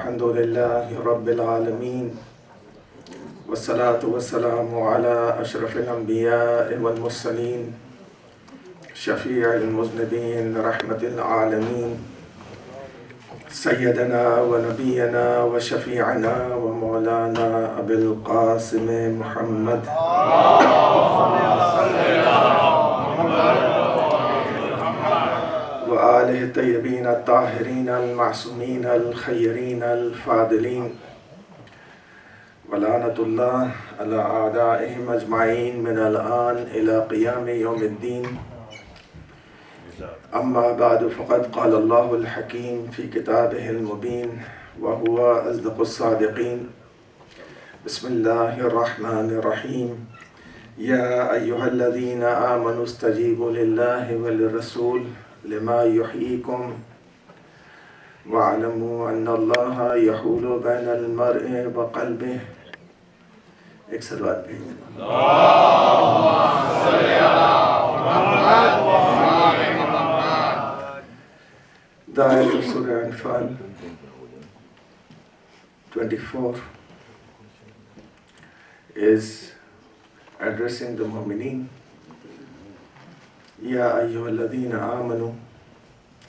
الحمد لله رب العالمين والصلاة والسلام على أشرف الأنبياء والمرسلين شفيع المذنبين رحمة العالمين سيدنا ونبينا وشفيعنا ومولانا أبي القاسم محمد وآله الطيبين الطاهرين المعصومين الخيرين الفاضلين ولعنة الله على أعدائهم أجمعين من الآن إلى قيام يوم الدين. أما بعد فقد قال الله الحكيم في كتابه المبين وهو أصدق الصادقين. بسم الله الرحمن الرحيم. يا أيها الذين آمنوا استجيبوا لله وللرسول لما يحييكم واعلموا أن الله يحول بين المرء وقلبه. ایک سلوات بھی the ayat of Surah Anfal 24 is addressing the mu'mineen. Ya ayyuhalladhina amanu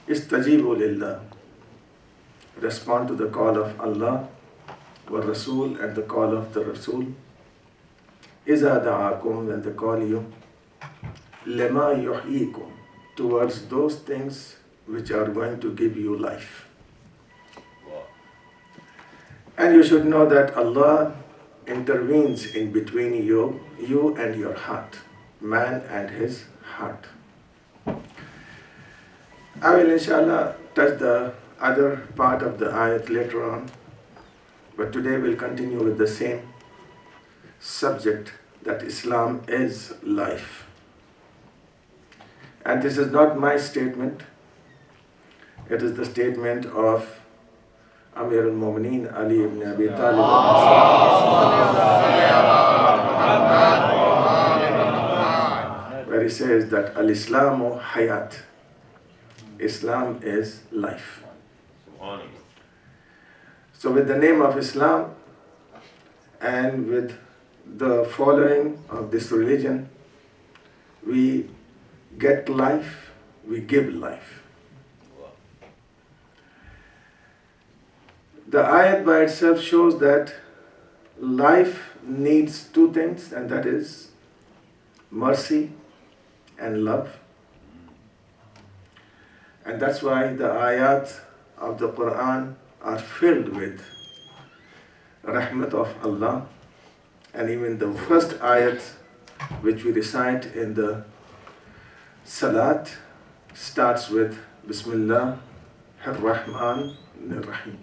istajibu lillah. Respond to the call of Allah wa Rasul and the call of the Rasul. Iza da'akum, when they call you, lima yuhyikum, towards those things which are going to give you life. And you should know that Allah intervenes in between you and your heart, man and his heart. I will inshallah touch the other part of the ayat later on, but today we'll continue with the same subject, that Islam is life. And this is not my statement, it is the statement of Amir al-Mu'mineen Ali ibn Abi Talib, where he says that al-Islamu hayat, Islam is life. So with the name of Islam and with the following of this religion, we get life, we give life. The ayat by itself shows that life needs two things, and that is mercy and love. And that's why the ayat of the Quran are filled with rahmat of Allah. And even the first ayat which we recite in the Salat starts with Bismillah ar-Rahman ar-Rahim.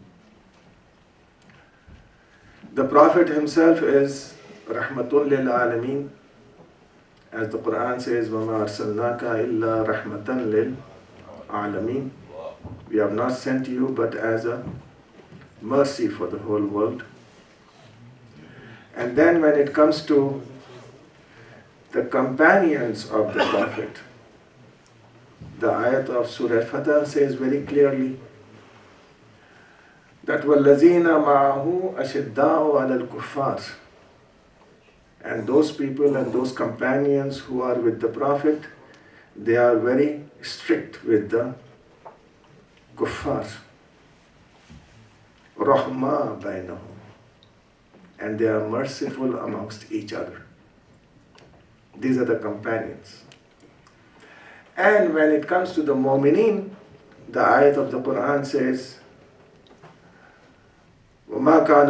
The Prophet himself is Rahmatun lil Alameen, as the Quran says, وَمَا أَرْسَلْنَاكَ إِلَّا رَحْمَةً lil Alameen. We have not sent you but as a mercy for the whole world. And then when it comes to the companions of the Prophet, the ayat of Surah Fatah says very clearly that وَالَّذِينَ مَعَهُ أَشِدَّاءُ عَلَى الْكُفَّارِ. And those people and those companions who are with the Prophet, they are very strict with the kuffar. رَحْمَا بَيْنَهُمْ. And they are merciful amongst each other. These are the companions. And when it comes to the mu'mineen, the ayat of the Quran says, وَمَا كَانَ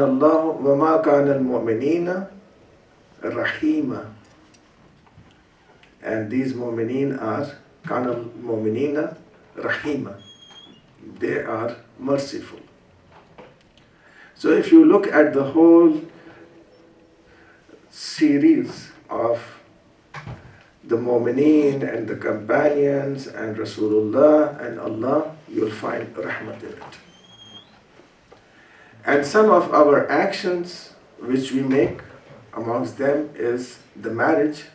الْمُؤْمِنِينَ رَحِيمًا. And these mu'mineen are كَانَ الْمُؤْمِنِينَ رَحِيمًا. They are merciful. So if you look at the whole series of the mu'mineen and the companions and Rasulullah and Allah, you'll find rahmat in it. And some of our actions which we make, amongst them is the marriage.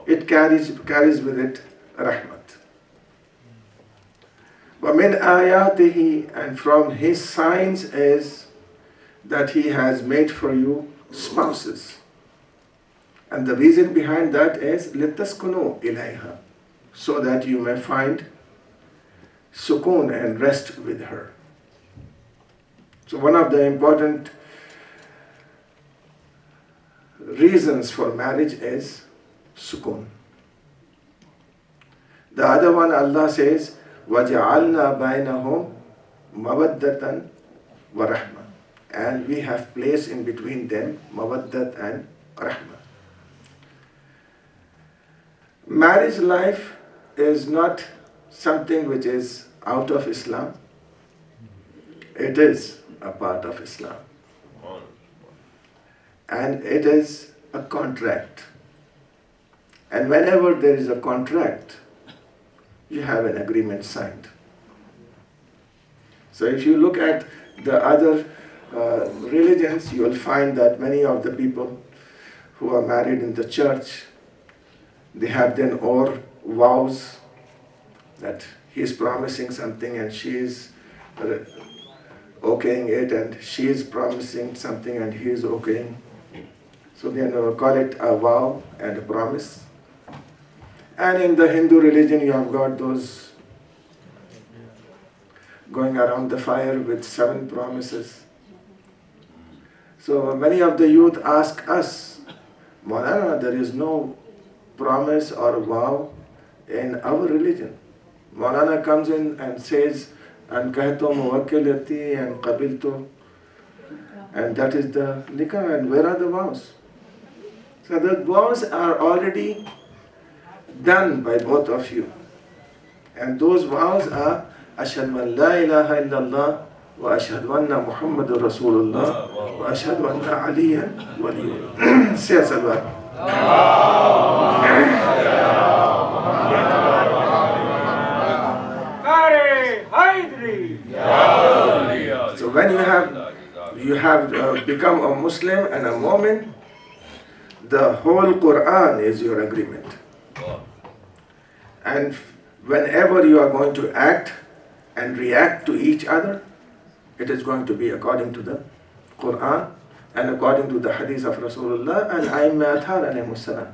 It carries with it rahmat. وَمِنْ آيَاتِهِ, and from his signs is that he has made for you spouses. And the reason behind that is لِتَسْكُنُوا إِلَيْهَا, so that you may find sukoon and rest with her. So one of the important reasons for marriage is sukoon. The other one, Allah says, وَجَعَلْنَا بَيْنَهُمْ مَوَدَّةً وَرَحْمَةً, and we have placed in between them mawaddat and rahmah. Marriage life is not something which is out of Islam. It is a part of Islam. And it is a contract. And whenever there is a contract, you have an agreement signed. So if you look at the other religions, you will find that many of the people who are married in the church, they have then or vows that he is promising something and she is okaying it, and she is promising something and he is okaying. So they call it a vow and a promise. And in the Hindu religion, you have got those going around the fire with 7 promises. So many of the youth ask us, Maulana, there is no promise or vow in our religion. Maulana comes in and says, and kahto muwakkilati and qabiltu, and that is the nikah, and where are the vows? So the vows are already done by both of you. And those vows are Ashhadu an la ilaha illallah wa ashhadu anna Muhammadur Rasulullah wa ashhadu anna Aliyan waliyullah. Say Salawat. So when you have become a Muslim and a Mu'min, the whole Quran is your agreement. And whenever you are going to act and react to each other, it is going to be according to the Quran and according to the hadith of Rasulullah and Aimma Athar alayhimus salam.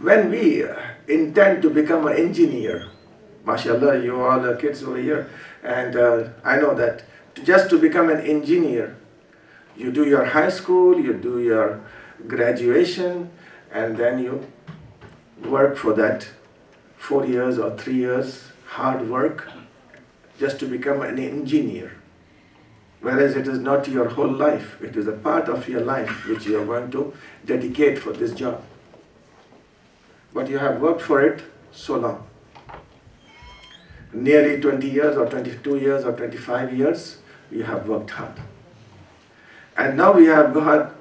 When we intend to become an engineer, mashallah, you all are kids over here, and I know that just to become an engineer, you do your high school, you do your graduation, and then you work for that 4 years or 3 years, hard work, just to become an engineer. Whereas it is not your whole life, it is a part of your life which you are going to dedicate for this job. But you have worked for it so long. Nearly 20 years or 22 years or 25 years, you have worked hard. And now we have got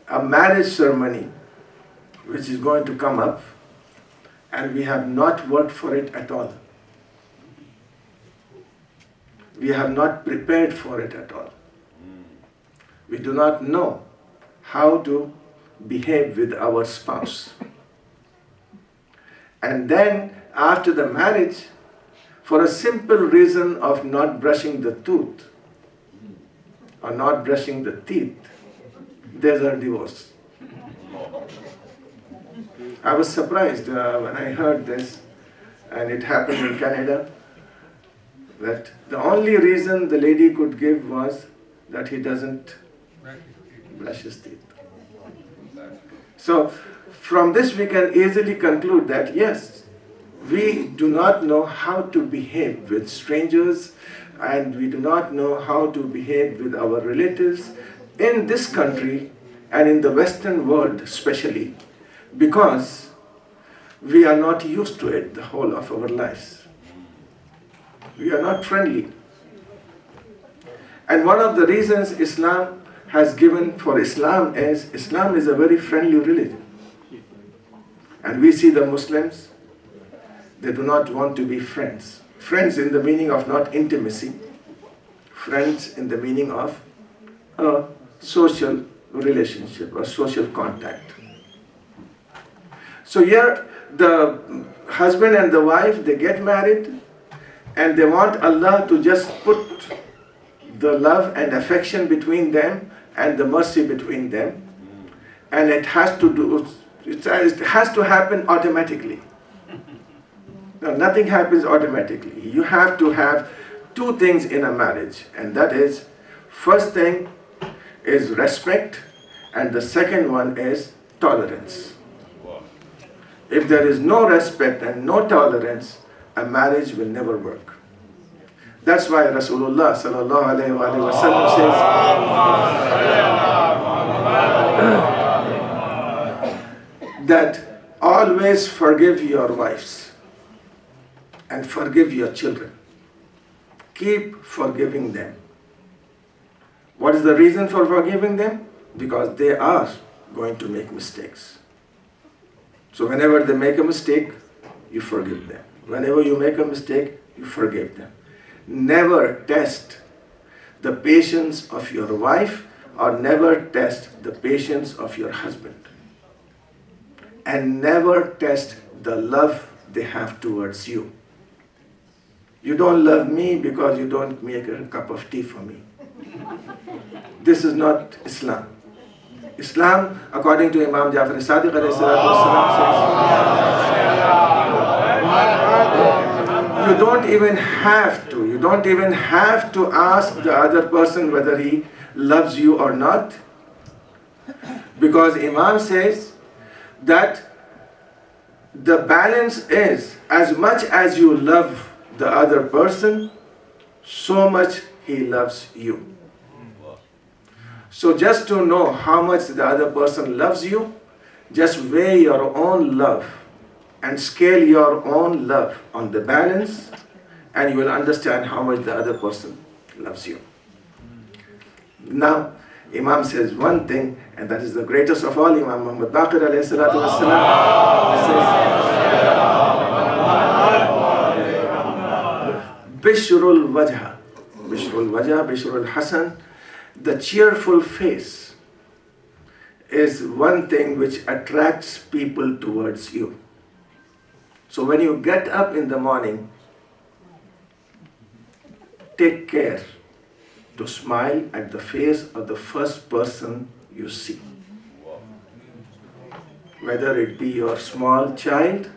a marriage ceremony which is going to come up, and we have not worked for it at all. We have not prepared for it at all. We do not know how to behave with our spouse. And then after the marriage, for a simple reason of not brushing the tooth or not brushing the teeth, there's a divorce. I was surprised when I heard this, and it happened in Canada, that the only reason the lady could give was that he doesn't brush his teeth. So from this we can easily conclude that yes, we do not know how to behave with strangers, and we do not know how to behave with our relatives in this country and in the Western world especially, because we are not used to it the whole of our lives. We are not friendly. And one of the reasons Islam has given for Islam is a very friendly religion. And we see the Muslims, they do not want to be friends. Friends in the meaning of not intimacy. Friends in the meaning of a social relationship or social contact. So here the husband and the wife, they get married and they want Allah to just put the love and affection between them and the mercy between them. And it has to happen automatically. Now, nothing happens automatically. You have to have two things in a marriage, and that is, first thing is respect, and the second one is tolerance. If there is no respect and no tolerance, a marriage will never work. That's why Rasulullah sallallahu alaihi wasallam says that always forgive your wives and forgive your children. Keep forgiving them. What is the reason for forgiving them? Because they are going to make mistakes. So whenever they make a mistake, you forgive them. Whenever you make a mistake, you forgive them. Never test the patience of your wife or never test the patience of your husband. And never test the love they have towards you. You don't love me because you don't make a cup of tea for me. This is not Islam. Islam, according to Imam Jafar Sadiq alayhi salatu wasalam, says, you don't even have to ask the other person whether he loves you or not. Because Imam says that the balance is, as much as you love the other person, so much he loves you. So just to know how much the other person loves you, just weigh your own love and scale your own love on the balance, and you will understand how much the other person loves you. Now, Imam says one thing, and that is the greatest of all, Imam Muhammad Baqir alayhi salatu wasalam says, Bishrul Wajha, Bishrul Hasan, the cheerful face is one thing which attracts people towards you. So when you get up in the morning, take care to smile at the face of the first person you see. Whether it be your small child,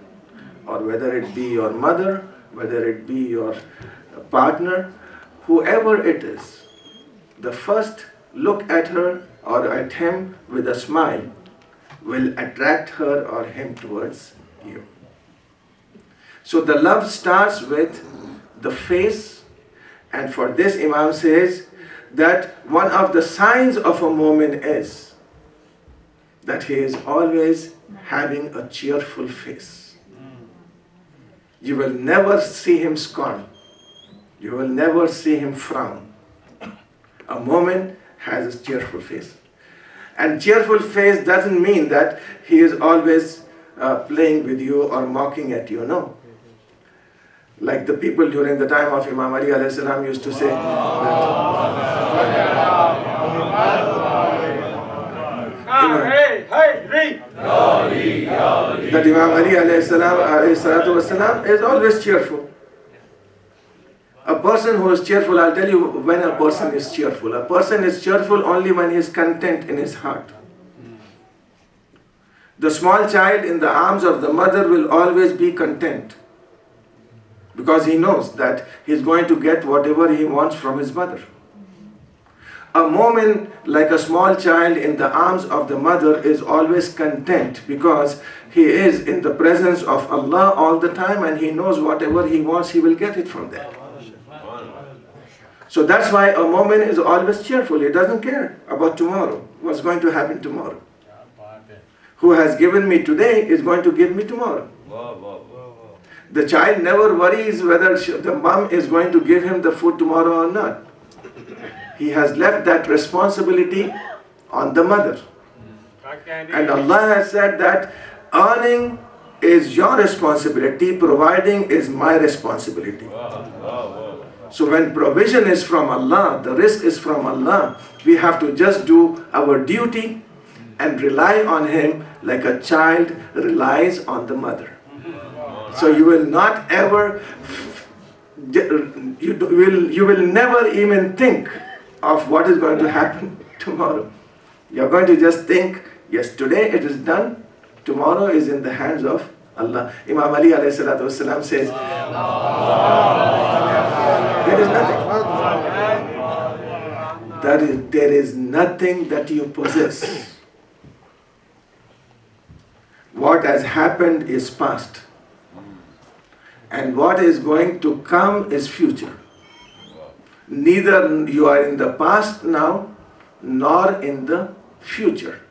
or whether it be your mother, whether it be your partner, whoever it is, the first look at her or at him with a smile will attract her or him towards you. So the love starts with the face, and for this Imam says that one of the signs of a mu'min is that he is always having a cheerful face. You will never see him scorn. You will never see him frown. A mu'min has a cheerful face. And cheerful face doesn't mean that he is always playing with you or mocking at you, no. Like the people during the time of Imam Ali alayhi salam used to say that Imam Ali alayhi salatu wasalam is always cheerful. A person who is cheerful, I'll tell you when a person is cheerful. A person is cheerful only when he is content in his heart. The small child in the arms of the mother will always be content, because he knows that he is going to get whatever he wants from his mother. A mu'min, like a small child in the arms of the mother, is always content because he is in the presence of Allah all the time, and he knows whatever he wants, he will get it from there. So that's why a mu'min is always cheerful. He doesn't care about tomorrow, what's going to happen tomorrow. Who has given me today is going to give me tomorrow. The child never worries whether the mom is going to give him the food tomorrow or not. He has left that responsibility on the mother. And Allah has said that earning is your responsibility, providing is my responsibility. So when provision is from Allah, the risk is from Allah, we have to just do our duty and rely on Him like a child relies on the mother. So you will not ever, you will never even think of what is going to happen tomorrow. You're going to just think, yes, today it is done, tomorrow is in the hands of Allah. Imam Ali alayhi salatu wasalam says, there is nothing. There is nothing that you possess. What has happened is past. And what is going to come is future. Neither you are in the past now, nor in the future.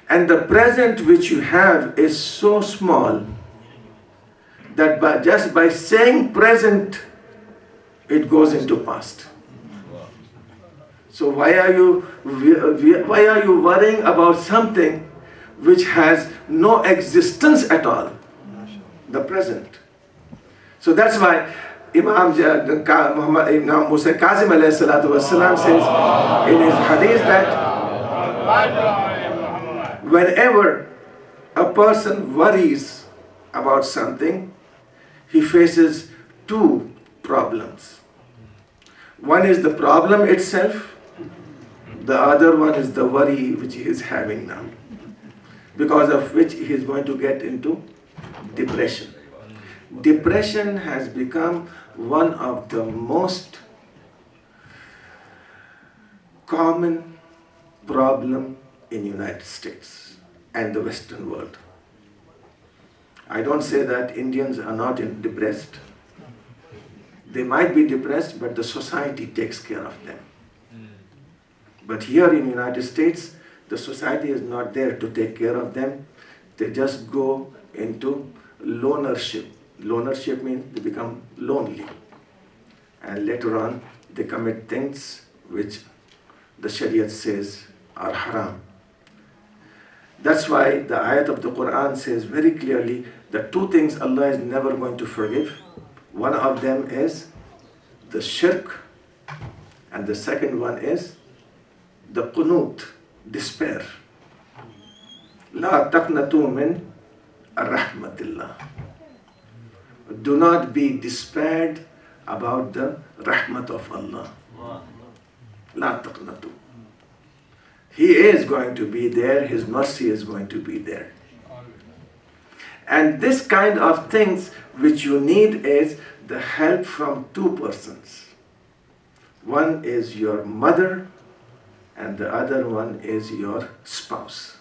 And the present which you have is so small that just by saying present, it goes into past. So why are you worrying about something which has no existence at all? The present. So that's why Imam Musa Kazim alayhi salatu wasalam says in his hadith that whenever a person worries about something, he faces two problems. One is the problem itself, the other one is the worry which he is having now, because of which he is going to get into depression. Depression has become one of the most common problem in United States and the Western world. I don't say that Indians are not depressed. They might be depressed, but the society takes care of them. But here in the United States, the society is not there to take care of them. They just go into lonership. Lonership means they become lonely. And later on, they commit things which the Shariat says are haram. That's why the ayat of the Quran says very clearly that two things Allah is never going to forgive. One of them is the shirk, and the second one is the qunut, despair. La taqnatu min ar-rahmatillah. Do not be despaired about the rahmat of Allah. La taqnatu. He is going to be there, His mercy is going to be there. And this kind of things which you need is the help from two persons. One is your mother and the other one is your spouse.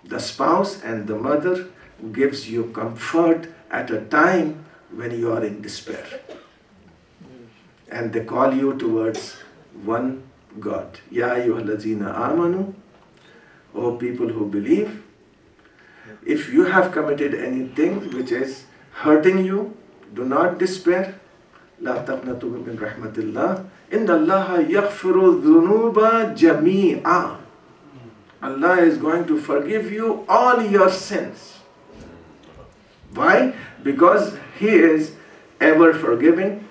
The spouse and the mother gives you comfort at a time when you are in despair. And they call you towards one God. Ya ayyuhallazina amanu, O people who believe, if you have committed anything which is hurting you, do not despair. La taqnatu min rahmatillah. Inna Allaha yaghfiru dhunuba jami'a. Allah is going to forgive you all your sins. Why? Because He is ever forgiving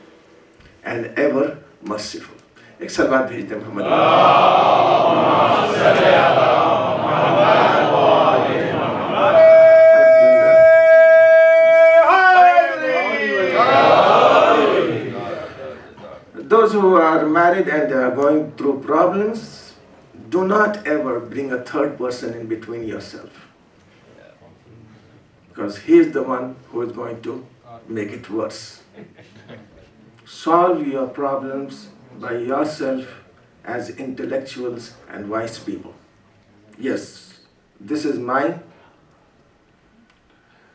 and ever merciful. ایک سلوات بھیج دیں محمد. Those who are married and they are going through problems, do not ever bring a third person in between yourself. Because he is the one who is going to make it worse. Solve your problems by yourself as intellectuals and wise people. Yes, this is my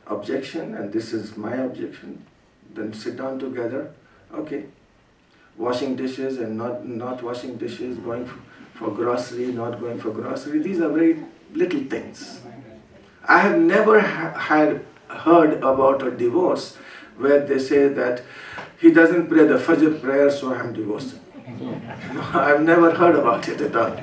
objection and this is my objection. Then sit down together. Okay. Washing dishes and not washing dishes, going for grocery, not going for grocery. These are very little things. I have never heard about a divorce where they say that he doesn't pray the Fajr prayer, so I'm divorced. No, I've never heard about it at all.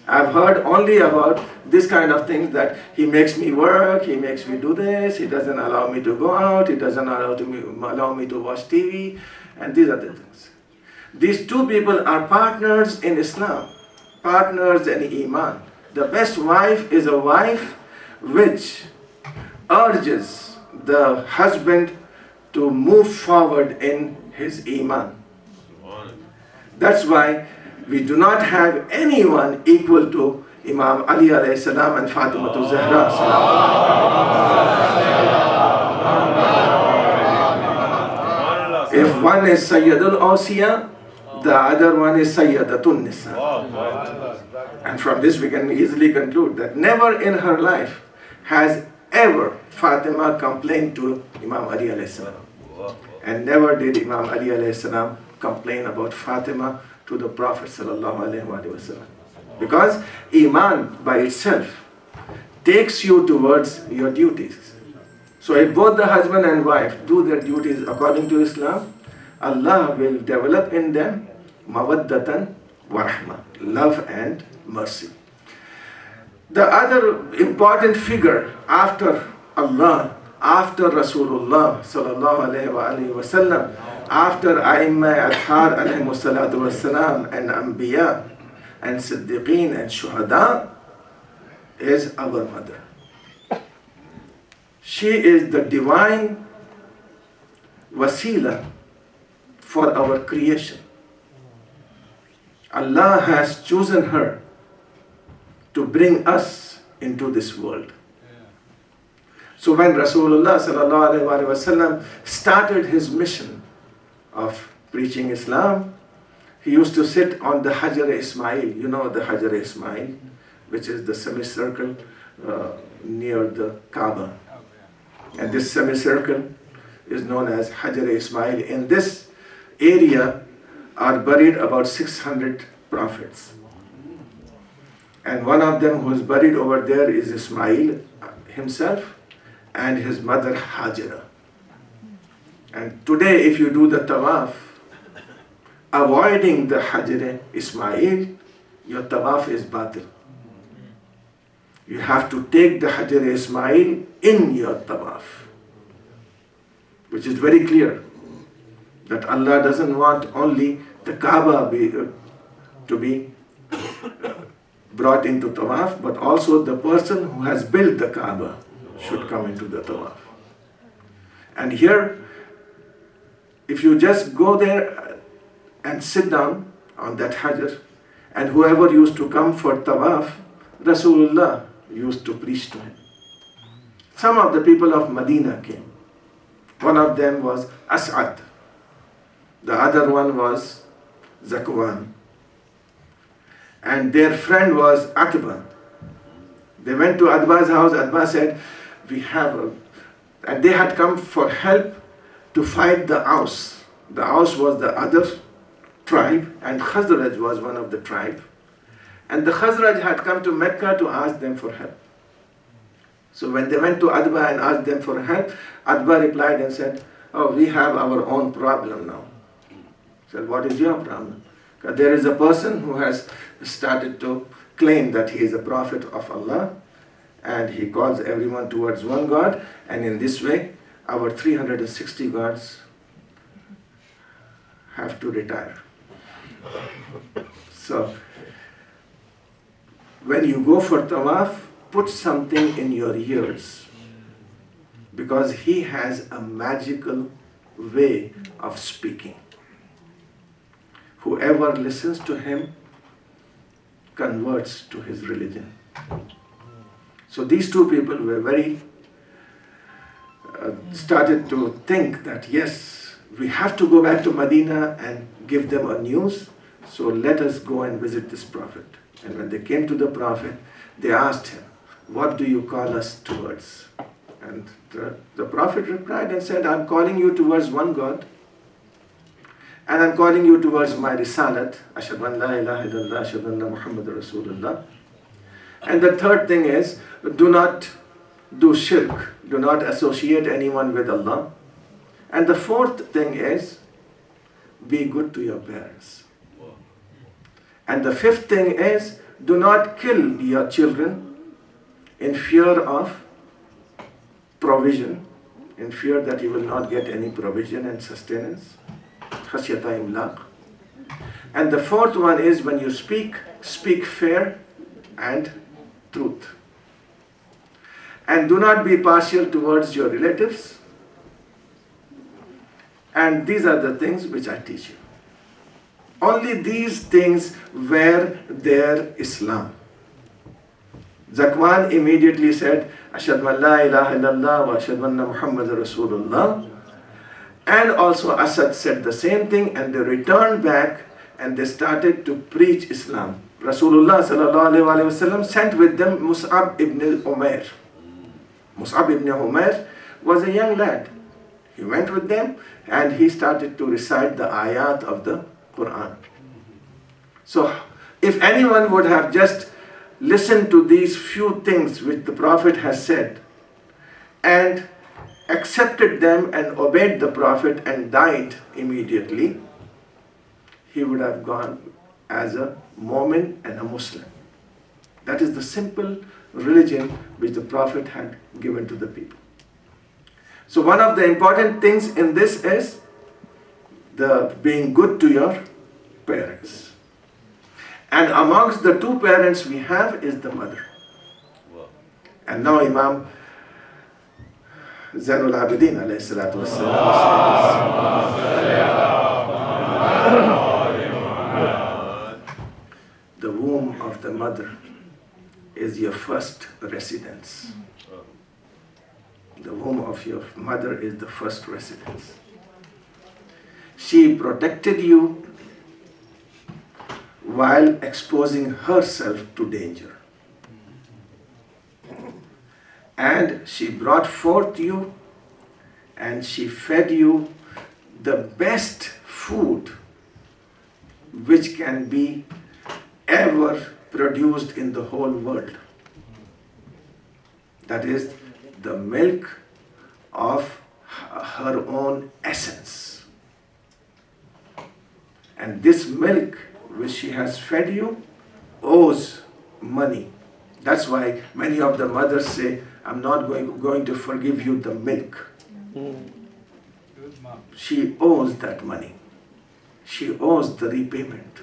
I've heard only about this kind of things, that he makes me work, he makes me do this, he doesn't allow me to go out, he doesn't allow me to watch TV, and these are the things. These two people are partners in Islam, partners in Iman. The best wife is a wife which urges the husband to move forward in his iman. That's why we do not have anyone equal to Imam Ali alayhi salam and Fatima Zahra. If one is Sayyidul Awsiya, the other one is Sayyidatun Nisa. And from this we can easily conclude that never in her life has ever Fatima complained to Imam Ali alayhi salam. And never did Imam Ali alayhi salam complain about Fatima to the Prophet sallallahu alaihi wasallam. Because Iman by itself takes you towards your duties. So if both the husband and wife do their duties according to Islam, Allah will develop in them mawaddatan wa rahmah, love and mercy. The other important figure after Allah, after Rasulullah sallallahu alaihi wasallam, after Aimma Athhar alayhimu salatu wassalam and Anbiya and Siddiqeen and Shuhada is our mother. She is the divine wasila for our creation. Allah has chosen her to bring us into this world. So when Rasulullah sallallahu alaihi wasallam started his mission of preaching Islam, he used to sit on the Hajar Ismail. You know the Hajar Ismail, which is the semicircle near the Kaaba. And this semicircle is known as Hajar Ismail. In this area are buried about 600 prophets. And one of them who is buried over there is Ismail himself and his mother Hajara. And today if you do the tawaf, avoiding the Hajar Ismail, your tawaf is batil. You have to take the Hajar Ismail in your tawaf, which is very clear that Allah doesn't want only the Kaaba to be brought into tawaf, but also the person who has built the Kaaba should come into the tawaf. And here, if you just go there and sit down on that Hajar, and whoever used to come for tawaf, Rasulullah used to preach to him. Some of the people of Medina came. One of them was As'ad. The other one was Zakwan. And their friend was Atba. They went to Atba's house. Atba said, and they had come for help to fight the Aus. The Aus was the other tribe, and Khazraj was one of the tribe. And the Khazraj had come to Mecca to ask them for help. So when they went to Atba and asked them for help, Atba replied and said, "Oh, we have our own problem now." He said, "What is your problem?" Because there is a person who has started to claim that he is a prophet of Allah, and he calls everyone towards one God, and in this way, our 360 gods have to retire. So, when you go for tawaf, put something in your ears, because he has a magical way of speaking. Whoever listens to him converts to his religion. So these two people were started to think that yes, we have to go back to Medina and give them a news, so let us go and visit this prophet. And when they came to the prophet, they asked him, "What do you call us towards?" And the prophet replied and said, "I'm calling you towards one God, and I'm calling you towards my risalat, ashhadu an la ilaha illallah, ashhadu anna Muhammadur Rasulullah. And the third thing is, do not do shirk, do not associate anyone with Allah. And the fourth thing is, be good to your parents. And the fifth thing is, do not kill your children in fear of provision, in fear that you will not get any provision and sustenance. Khashyata imlaq. And the fourth one is, when you speak, speak fair and truth. And do not be partial towards your relatives. And these are the things which I teach you. Only these things were their Islam. Zakwan immediately said, Ashhadu an la ilaha illallah wa ashhadu anna Muhammadar Rasulullah. And also Asad said the same thing, and they returned back and they started to preach Islam. Rasulullah sallallahu alaihi wasallam sent with them Mus'ab ibn Umair. Mus'ab ibn Umair was a young lad. He went with them and he started to recite the ayat of the Quran. So if anyone would have just listened to these few things which the Prophet has said and accepted them and obeyed the Prophet and died immediately, he would have gone as a Mu'min and a Muslim. That is the simple religion which the Prophet had given to the people. So one of the important things in this is the being good to your parents. And amongst the two parents we have is the mother. And now Imam Zainul Abidin alayhi salatu wassalam says, the womb of the mother is your first residence. The womb of your mother is the first residence. She protected you while exposing herself to danger. And she brought forth you and she fed you the best food which can be ever produced in the whole world. That is the milk of her own essence. And this milk which she has fed you owes money. That's why many of the mothers say, I'm not going to forgive you the milk. She owes that money. She owes the repayment.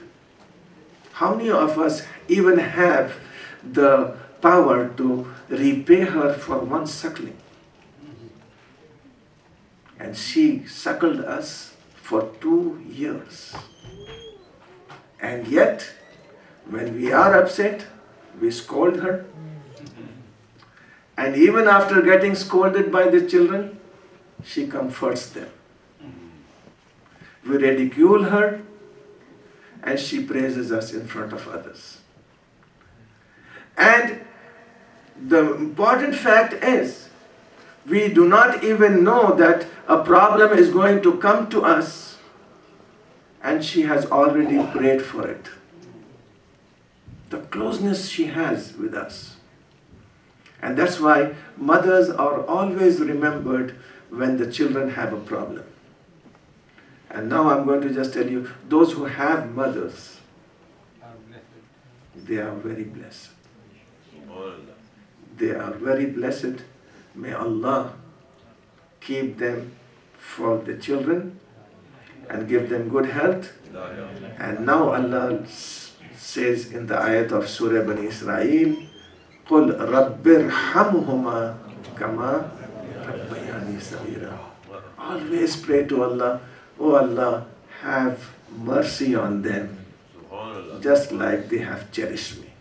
How many of us even have the power to repay her for one suckling? And she suckled us for 2 years. And yet, when we are upset, we scold her. And even after getting scolded by the children, she comforts them. We ridicule her, and she praises us in front of others. And the important fact is, we do not even know that a problem is going to come to us, and she has already prayed for it. The closeness she has with us. And that's why mothers are always remembered when the children have a problem. And now I'm going to just tell you, those who have mothers, they are very blessed. They are very blessed. May Allah keep them for the children and give them good health. And now Allah says in the ayat of Surah Bani Israel, قُلْ رَبِّ ارْحَمْهُمَا كَمَا رَبَّيَانِي صَغِيرًا. Always pray to Allah, oh Allah, have mercy on them, just like they have cherished me.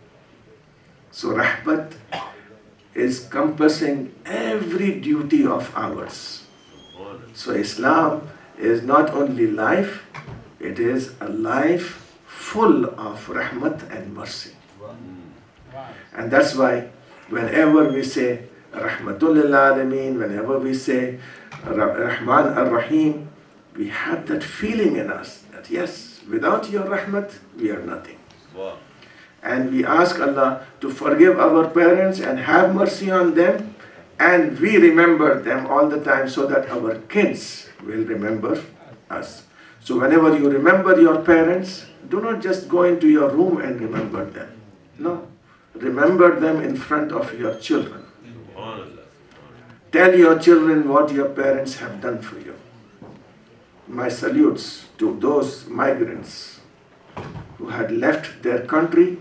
So rahmat is compassing every duty of ours. So Islam is not only life, it is a life full of rahmat and mercy. And that's why whenever we say Rahmatul lil Alameen, whenever we say Rahman ar-Rahim, we have that feeling in us that yes, without your rahmat, we are nothing. Wow. And we ask Allah to forgive our parents and have mercy on them, and we remember them all the time so that our kids will remember us. So whenever you remember your parents, do not just go into your room and remember them. No. Remember them in front of your children. Tell your children what your parents have done for you. My salutes to those migrants who had left their country.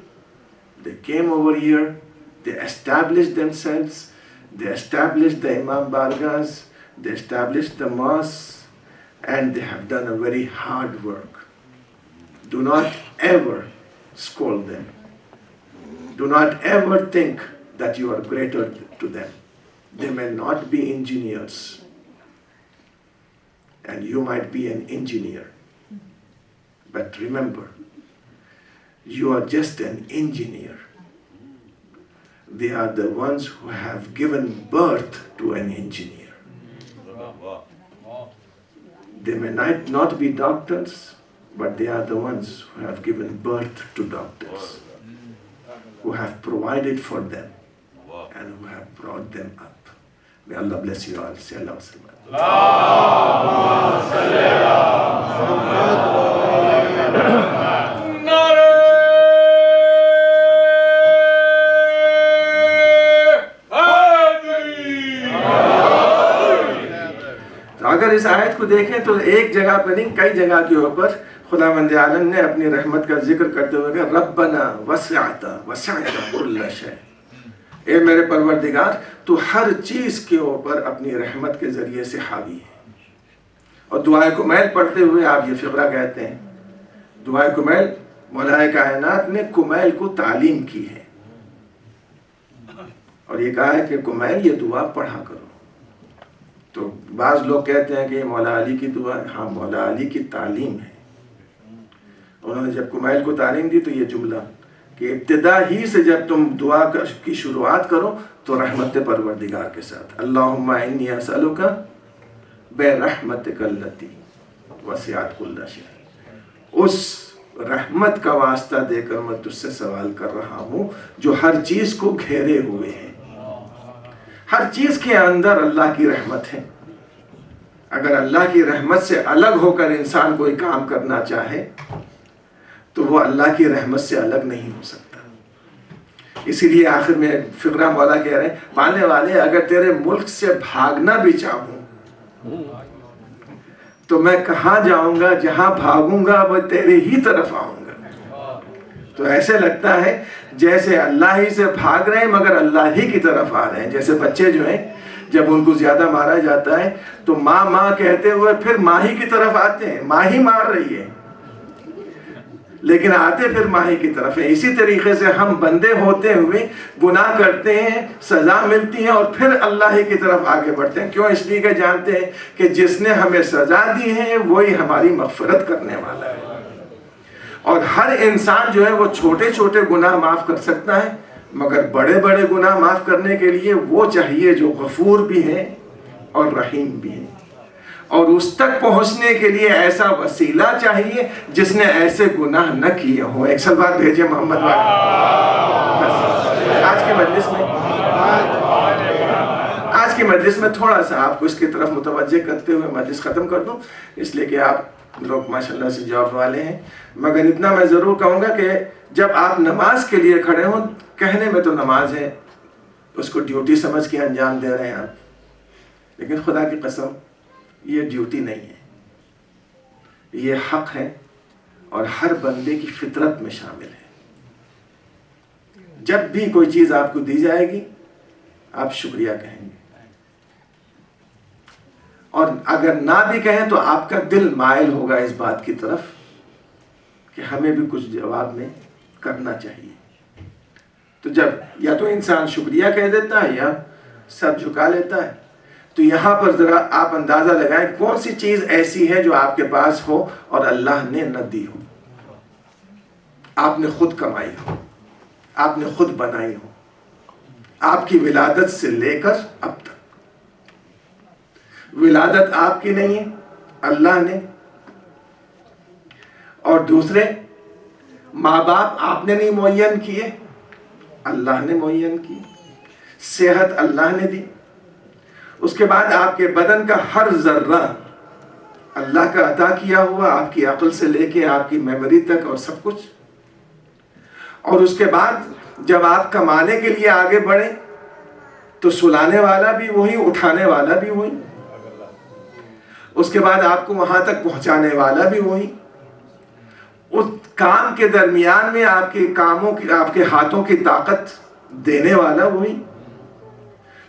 They came over here They established themselves, they established the Imam Bargas, they established the mosques, and they have done a very hard work. Do not ever scold them. Do not ever think that you are greater to them. They may not be engineers, and you might be an engineer. But remember, you are just an engineer. They are the ones who have given birth to an engineer. They may not be doctors, but they are the ones who have given birth to doctors, who have provided for them, and who have brought them up. May Allah bless you all. Say Allah اگر اس آیت کو دیکھیں تو ایک جگہ پر نہیں کئی جگہ کے اوپر خداوند عالم نے اپنی رحمت کا ذکر کرتے ہوئے کہ ربنا وسعت کل شیء، اے میرے پروردگار تو ہر چیز کے اوپر اپنی رحمت کے ذریعے سے حاوی ہے. اور دعائے کمیل پڑھتے ہوئے آپ یہ فقرہ کہتے ہیں. دعائے کمیل مولا کائنات نے کمیل کو تعلیم کی ہے اور یہ کہا ہے کہ کمیل یہ دعا پڑھا کرو. تو بعض لوگ کہتے ہیں کہ یہ مولا علی کی دعا ہے. ہاں، مولا علی کی تعلیم ہے. انہوں نے جب کمیل کو تعلیم دی تو یہ جملہ کہ ابتدا ہی سے جب تم دعا کی شروعات کرو تو رحمت پروردگار کے ساتھ اللہم انی اسألک برحمتک التی وسعت کل شیء، اس رحمت کا واسطہ دے کر میں تجھ سے سوال کر رہا ہوں جو ہر چیز کو گھیرے ہوئے ہے. ہر چیز کے اندر اللہ کی رحمت ہے. اگر اللہ کی رحمت سے الگ ہو کر انسان کوئی کام کرنا چاہے تو وہ اللہ کی رحمت سے الگ نہیں ہو سکتا. اسی لیے آخر میں فقرہ مولا کہہ رہے ہیں پانے والے اگر تیرے ملک سے بھاگنا بھی چاہوں تو میں کہاں جاؤں گا، جہاں بھاگوں گا وہ تیرے ہی طرف آؤں گا. تو ایسے لگتا ہے جیسے اللہ ہی سے بھاگ رہے ہیں مگر اللہ ہی کی طرف آ رہے ہیں. جیسے بچے جو ہیں جب ان کو زیادہ مارا جاتا ہے تو ماں ماں کہتے ہوئے پھر ماں ہی کی طرف آتے ہیں. ماں ہی مار رہی ہے لیکن آتے پھر ماں ہی کی طرف ہیں. اسی طریقے سے ہم بندے ہوتے ہوئے گناہ کرتے ہیں، سزا ملتی ہے اور پھر اللہ ہی کی طرف آگے بڑھتے ہیں. کیوں؟ اس لیے کہ جانتے ہیں کہ جس نے ہمیں سزا دی ہے وہی ہماری مغفرت کرنے والا ہے. اور ہر انسان جو ہے وہ چھوٹے چھوٹے گناہ معاف کر سکتا ہے مگر بڑے بڑے گناہ معاف کرنے کے لیے وہ چاہیے جو غفور بھی ہے اور رحیم بھی ہے. اور اس تک پہنچنے کے لیے ایسا وسیلہ چاہیے جس نے ایسے گناہ نہ کیے ہوں. ایک سلوات بھیجے محمد والے. آج کی مجلس میں تھوڑا سا آپ کو اس کی طرف متوجہ کرتے ہوئے مجلس ختم کر دوں، اس لیے کہ آپ لوگ ماشاءاللہ سے جواب والے ہیں. مگر اتنا میں ضرور کہوں گا کہ جب آپ نماز کے لیے کھڑے ہوں، کہنے میں تو نماز ہے، اس کو ڈیوٹی سمجھ کے انجام دے رہے ہیں آپ، لیکن خدا کی قسم یہ ڈیوٹی نہیں ہے، یہ حق ہے اور ہر بندے کی فطرت میں شامل ہے. جب بھی کوئی چیز آپ کو دی جائے گی آپ شکریہ کہیں گے، اور اگر نہ بھی کہیں تو آپ کا دل مائل ہوگا اس بات کی طرف کہ ہمیں بھی کچھ جواب میں کرنا چاہیے. تو جب یا تو انسان شکریہ کہہ دیتا ہے یا سر جھکا لیتا ہے. تو یہاں پر ذرا آپ اندازہ لگائیں کون سی چیز ایسی ہے جو آپ کے پاس ہو اور اللہ نے نہ دی ہو. آپ نے خود کمائی ہو، آپ نے خود بنائی ہو، آپ کی ولادت سے لے کر اب تک. ولادت آپ کی نہیں ہے، اللہ نے. اور دوسرے ماں باپ آپ نے نہیں معین کیے، اللہ نے معین کی. صحت اللہ نے دی. اس کے بعد آپ کے بدن کا ہر ذرہ اللہ کا عطا کیا ہوا، آپ کی عقل سے لے کے آپ کی میموری تک اور سب کچھ. اور اس کے بعد جب آپ کمانے کے لیے آگے بڑھیں تو سلانے والا بھی وہی، اٹھانے والا بھی وہی. اس کے بعد آپ کو وہاں تک پہنچانے والا بھی وہی. اس کام کے درمیان میں آپ کے کاموں کی، آپ کے ہاتھوں کی طاقت دینے والا وہی.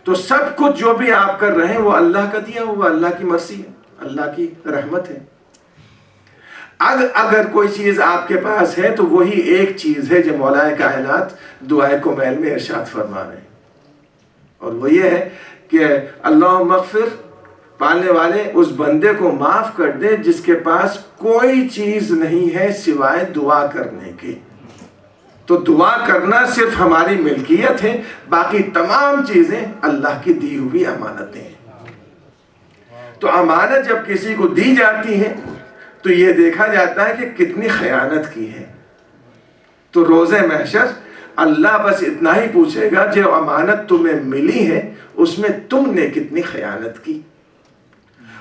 تو سب کچھ جو بھی آپ کر رہے ہیں وہ اللہ کا دیا ہوا، اللہ کی مرضی ہے، اللہ کی رحمت ہے. اگر کوئی چیز آپ کے پاس ہے تو وہی ایک چیز ہے جو مولا کائنات دعائے کمیل میں ارشاد فرما رہے ہیں، اور وہ یہ ہے کہ اللہ مغفر، پالنے والے اس بندے کو معاف کر دے جس کے پاس کوئی چیز نہیں ہے سوائے دعا کرنے کی. تو دعا کرنا صرف ہماری ملکیت ہے، باقی تمام چیزیں اللہ کی دی ہوئی امانتیں ہیں. تو امانت جب کسی کو دی جاتی ہے تو یہ دیکھا جاتا ہے کہ کتنی خیانت کی ہے. تو روز محشر اللہ بس اتنا ہی پوچھے گا جو امانت تمہیں ملی ہے اس میں تم نے کتنی خیانت کی.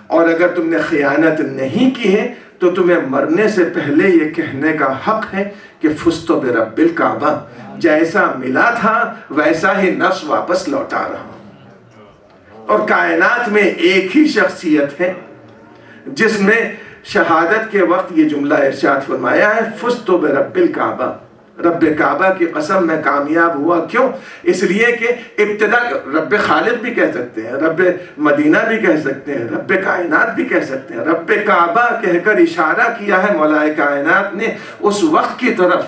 اور اگر تم نے خیانت نہیں کی ہے تو تمہیں مرنے سے پہلے یہ کہنے کا حق ہے کہ فزت برب الکعبہ، جیسا ملا تھا ویسا ہی نفس واپس لوٹا رہا ہوں. اور کائنات میں ایک ہی شخصیت ہے جس میں شہادت کے وقت یہ جملہ ارشاد فرمایا ہے، فزت برب الکعبہ، رب کعبہ کی قسم میں کامیاب ہوا. کیوں؟ اس لیے کہ ابتدا رب خالق بھی کہہ سکتے ہیں، رب مدینہ بھی کہہ سکتے ہیں، رب کائنات بھی کہہ سکتے ہیں. رب کعبہ کہہ کر اشارہ کیا ہے مولا کائنات نے اس وقت کی طرف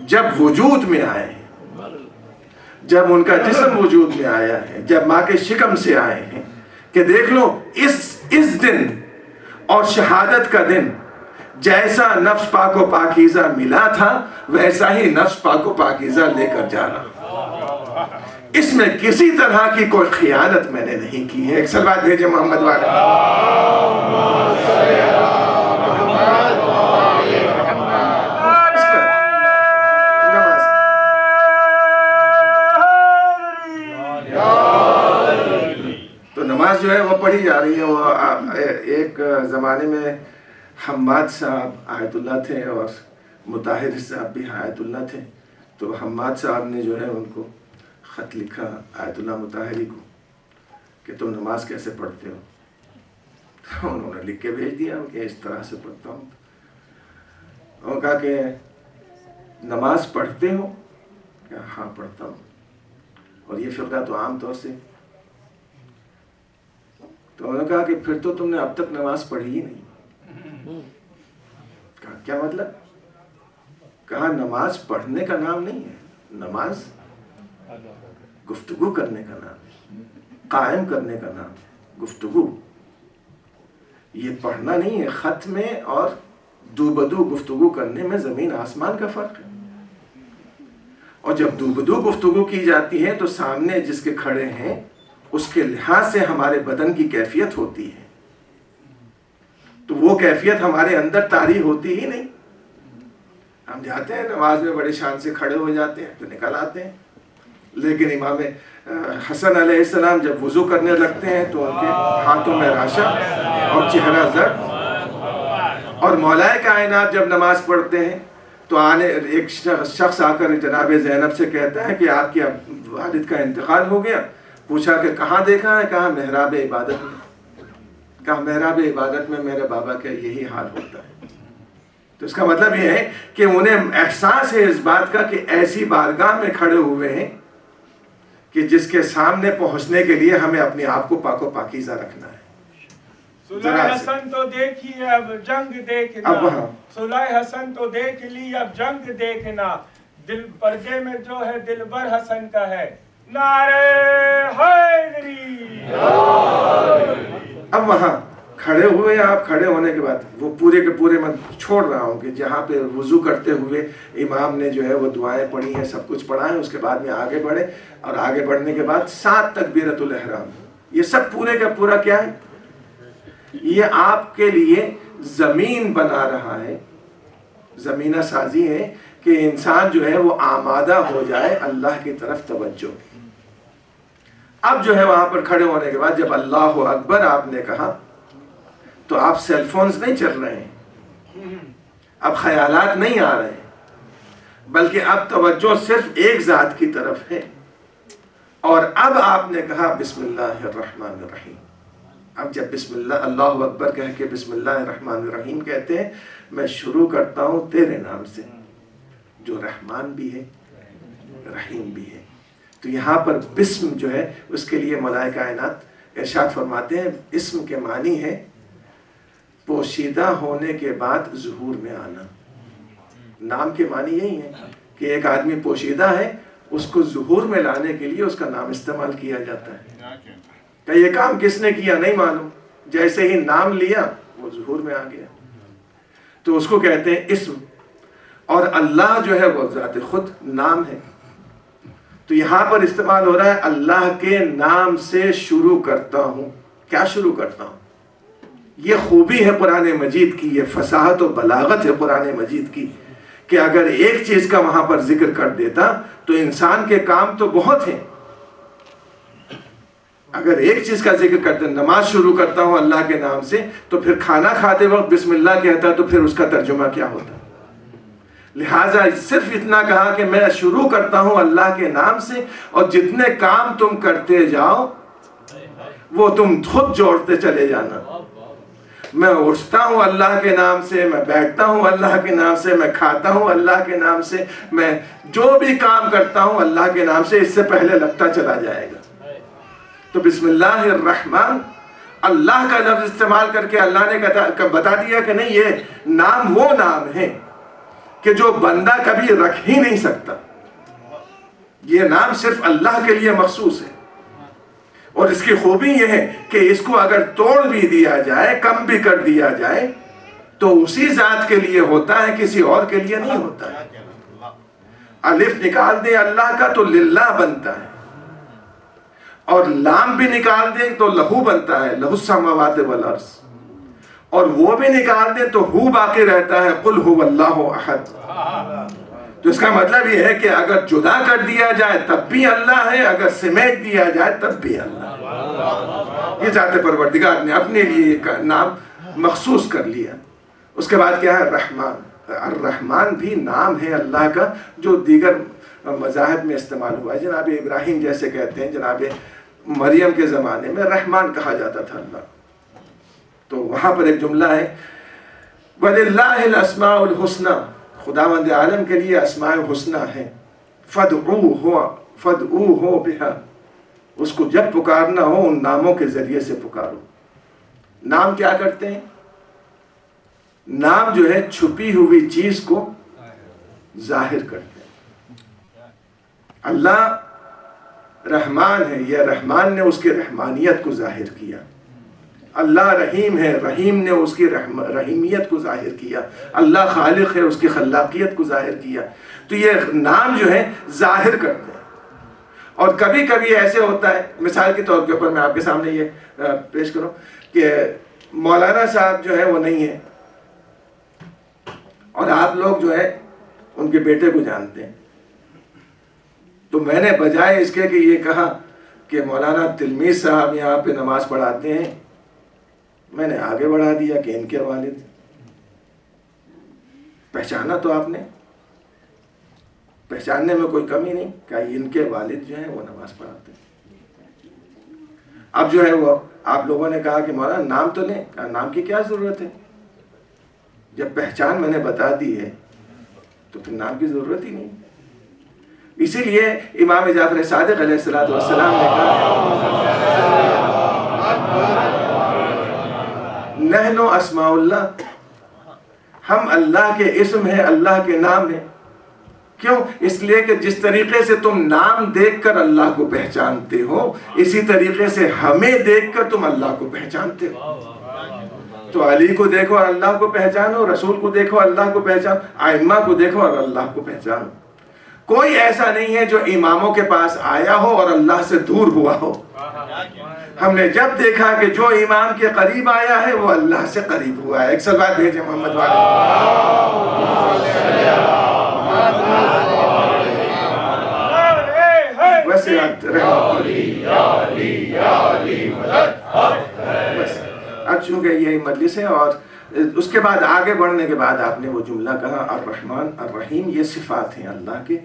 جب وجود میں آئے ہیں، جب ان کا جسم وجود میں آیا ہے، جب ماں کے شکم سے آئے ہیں، کہ دیکھ لو اس دن اور شہادت کا دن جیسا نفس پاک و پاکیزہ ملا تھا ویسا ہی نفس پاک و پاکیزہ لے کر جا رہا. اس میں کسی طرح کی کوئی خیانت میں نے نہیں کی ہے. ایک صلوات بھیجے محمد والے. تو نماز جو ہے وہ پڑھی جا رہی ہے. وہ ایک زمانے میں حماد صاحب آیت اللہ تھے اور مطہر صاحب بھی آیت اللہ تھے. تو حماد صاحب نے جو ہے ان کو خط لکھا آیت اللہ مطہری کو کہ تم نماز کیسے پڑھتے ہو. انہوں نے لکھ کے بھیج دیا کہ اس طرح سے پڑھتا ہوں. انہوں نے کہا کہ نماز پڑھتے ہو؟ کہ ہاں پڑھتا ہوں. اور یہ فرقہ تو عام طور سے. تو انہوں نے کہا کہ پھر تو تم نے اب تک نماز پڑھی ہی نہیں. کہا کیا مطلب؟ کہا نماز پڑھنے کا نام نہیں ہے، نماز گفتگو کرنے کا نام ہے، قائم کرنے کا نام ہے. گفتگو یہ پڑھنا نہیں ہے. خط میں اور دو بدو گفتگو کرنے میں زمین آسمان کا فرق ہے. اور جب دو بدو گفتگو کی جاتی ہے تو سامنے جس کے کھڑے ہیں اس کے لحاظ سے ہمارے بدن کی کیفیت ہوتی ہے. تو وہ کیفیت ہمارے اندر طاری ہوتی ہی نہیں. ہم جاتے ہیں نماز میں بڑے شان سے کھڑے ہو جاتے ہیں تو نکل آتے ہیں. لیکن امام حسن علیہ السلام جب وضو کرنے لگتے ہیں تو ان کے ہاتھوں میں راشا اور چہرہ زرد. اور مولا کائنات جب نماز پڑھتے ہیں تو ایک شخص آ کر جناب زینب سے کہتا ہے کہ آپ کے والد کا انتقال ہو گیا. پوچھا کہ کہاں دیکھا ہے؟ کہا محراب عبادت میں. کہا محراب عبادت میں میرے بابا کا یہی حال ہوتا ہے. تو اس کا مطلب یہ ہے کہ انہیں احساس ہے اس بات کا کہ ایسی بارگاہ میں کھڑے ہوئے ہیں کہ جس کے سامنے پہنچنے کے لیے ہمیں اپنے آپ کو پاک و پاکیزہ رکھنا ہے. صلح حسن تو دیکھی اب جنگ دیکھنا. صلح حسن تو دیکھ لی اب جنگ دیکھنا. دل پردے میں جو ہے دلبر حسن کا ہے. نعرہ حیدری. اب وہاں کھڑے ہوئے آپ. کھڑے ہونے کے بعد وہ پورے کے پورے میں چھوڑ رہا ہوں کہ جہاں پہ وضو کرتے ہوئے امام نے جو ہے وہ دعائیں پڑھی ہیں، سب کچھ پڑھا ہے. اس کے بعد میں آگے بڑھے اور آگے بڑھنے کے بعد 7 تکبیرۃ الاحرام. یہ سب پورے کا پورا کیا ہے؟ یہ آپ کے لیے زمین بنا رہا ہے، زمینہ سازی ہے کہ انسان جو ہے وہ آمادہ ہو جائے اللہ کی طرف توجہ. اب جو ہے وہاں پر کھڑے ہونے کے بعد جب اللہ اکبر آپ نے کہا تو آپ سیل فونز نہیں چل رہے ہیں، اب خیالات نہیں آ رہے ہیں، بلکہ اب توجہ صرف ایک ذات کی طرف ہے. اور اب آپ نے کہا بسم اللہ الرحمن الرحیم. اب جب بسم اللہ اللہ اکبر کہہ کے بسم اللہ الرحمن الرحیم کہتے ہیں، میں شروع کرتا ہوں تیرے نام سے جو رحمان بھی ہے رحیم بھی ہے. تو یہاں پر بسم جو ہے اس کے لیے مولا کائنات ارشاد فرماتے ہیں اسم کے معنی ہے پوشیدہ ہونے کے بعد ظہور میں آنا. نام کے معنی یہی ہے کہ ایک آدمی پوشیدہ ہے، اس کو ظہور میں لانے کے لیے اس کا نام استعمال کیا جاتا ہے. کہ یہ کام کس نے کیا نہیں معلوم، جیسے ہی نام لیا وہ ظہور میں آ گیا. تو اس کو کہتے ہیں اسم. اور اللہ جو ہے وہ ذات خود نام ہے. تو یہاں پر استعمال ہو رہا ہے اللہ کے نام سے شروع کرتا ہوں. کیا شروع کرتا ہوں؟ یہ خوبی ہے قرآن مجید کی، یہ فصاحت و بلاغت ہے قرآن مجید کی کہ اگر ایک چیز کا وہاں پر ذکر کر دیتا تو انسان کے کام تو بہت ہیں. اگر ایک چیز کا ذکر کرتے نماز شروع کرتا ہوں اللہ کے نام سے، تو پھر کھانا کھاتے وقت بسم اللہ کہتا تو پھر اس کا ترجمہ کیا ہوتا؟ لہٰذا صرف اتنا کہا کہ میں شروع کرتا ہوں اللہ کے نام سے، اور جتنے کام تم کرتے جاؤ وہ تم خود جوڑتے چلے جانا. میں اٹھتا ہوں اللہ کے نام سے، میں بیٹھتا ہوں اللہ کے نام سے، میں کھاتا ہوں اللہ کے نام سے، میں جو بھی کام کرتا ہوں اللہ کے نام سے. اس سے پہلے لگتا چلا جائے گا. تو بسم اللہ الرحمن اللہ کا لفظ استعمال کر کے اللہ نے بتا دیا کہ نہیں، یہ نام وہ نام ہے کہ جو بندہ کبھی رکھ ہی نہیں سکتا. یہ نام صرف اللہ کے لیے مخصوص ہے. اور اس کی خوبی یہ ہے کہ اس کو اگر توڑ بھی دیا جائے، کم بھی کر دیا جائے، تو اسی ذات کے لیے ہوتا ہے، کسی اور کے لیے نہیں ہوتا ہے. الف نکال دے اللہ کا تو للہ بنتا ہے، اور لام بھی نکال دیں تو لہو بنتا ہے، لہو السماوات والارض. اور وہ بھی نکال دیں تو ہو باقی رہتا ہے، قل هو اللہ احد. تو اس کا مطلب یہ ہے کہ اگر جدا کر دیا جائے تب بھی اللہ ہے، اگر سمیٹ دیا جائے تب بھی اللہ. یہ ذات پروردگار نے اپنے لیے نام مخصوص کر لیا. اس کے بعد کیا ہے؟ رحمان. الرحمن بھی نام ہے اللہ کا جو دیگر مذاہب میں استعمال ہوا ہے. جناب ابراہیم جیسے کہتے ہیں، جناب مریم کے زمانے میں رحمان کہا جاتا تھا اللہ. تو وہاں پر ایک جملہ ہے وَلِلَّهِ الْأَسْمَاءُ الْحُسْنَى، خداوند عالم کے لیے اسماء حسنہ ہیں. فَادْعُوهُ بِهَا، اس کو جب پکارنا ہو ان ناموں کے ذریعے سے پکارو. نام کیا کرتے ہیں؟ نام جو ہے چھپی ہوئی چیز کو ظاہر کرتے ہیں. اللہ رحمان ہے، یہ رحمان نے اس کی رحمانیت کو ظاہر کیا. اللہ رحیم ہے، رحیم نے اس کی رحیمیت کو ظاہر کیا. اللہ خالق ہے، اس کی خلاقیت کو ظاہر کیا. تو یہ نام جو ہے ظاہر کرتے ہیں. اور کبھی کبھی ایسے ہوتا ہے، مثال کے طور کے اوپر میں آپ کے سامنے یہ پیش کروں کہ مولانا صاحب جو ہے وہ نہیں ہے، اور آپ لوگ جو ہے ان کے بیٹے کو جانتے ہیں. تو میں نے بجائے اس کے کہ یہ کہا کہ مولانا تلمیذ صاحب یہاں پہ نماز پڑھاتے ہیں، میں نے آگے بڑھا دیا کہ ان کے والد. پہچانا تو آپ نے، پہچاننے میں کوئی کمی نہیں کہ ان کے والد جو ہیں وہ نماز پڑھاتے ہیں. اب جو ہے وہ آپ لوگوں نے کہا کہ مولانا نام تو لیں. نام کی کیا ضرورت ہے؟ جب پہچان میں نے بتا دی ہے تو پھر نام کی ضرورت ہی نہیں. اسی لیے امام جعفر صادق علیہ السلام نے کہا نحن اسماء اللہ، ہم اللہ کے اسم ہیں، اللہ کے نام ہیں. کیوں؟ اس لیے کہ جس طریقے سے تم نام دیکھ کر اللہ کو پہچانتے ہو، اسی طریقے سے ہمیں دیکھ کر تم اللہ کو پہچانتے ہو. تو علی کو دیکھو اور اللہ کو پہچانو، رسول کو دیکھو اللہ کو پہچانو، ائمہ کو دیکھو اور اللہ کو پہچانو. کوئی ایسا نہیں ہے جو اماموں کے پاس آیا ہو اور اللہ سے دور ہوا ہو. ہم نے جب دیکھا کہ جو امام کے قریب آیا ہے وہ اللہ سے قریب ہوا ہے. ایک صلوات بھیجیں محمد والے. ویسے اب چونکہ یہ مجلس ہے، اور اس کے بعد آگے بڑھنے کے بعد آپ نے وہ جملہ کہا الرحمن الرحیم. یہ صفات ہیں اللہ کے.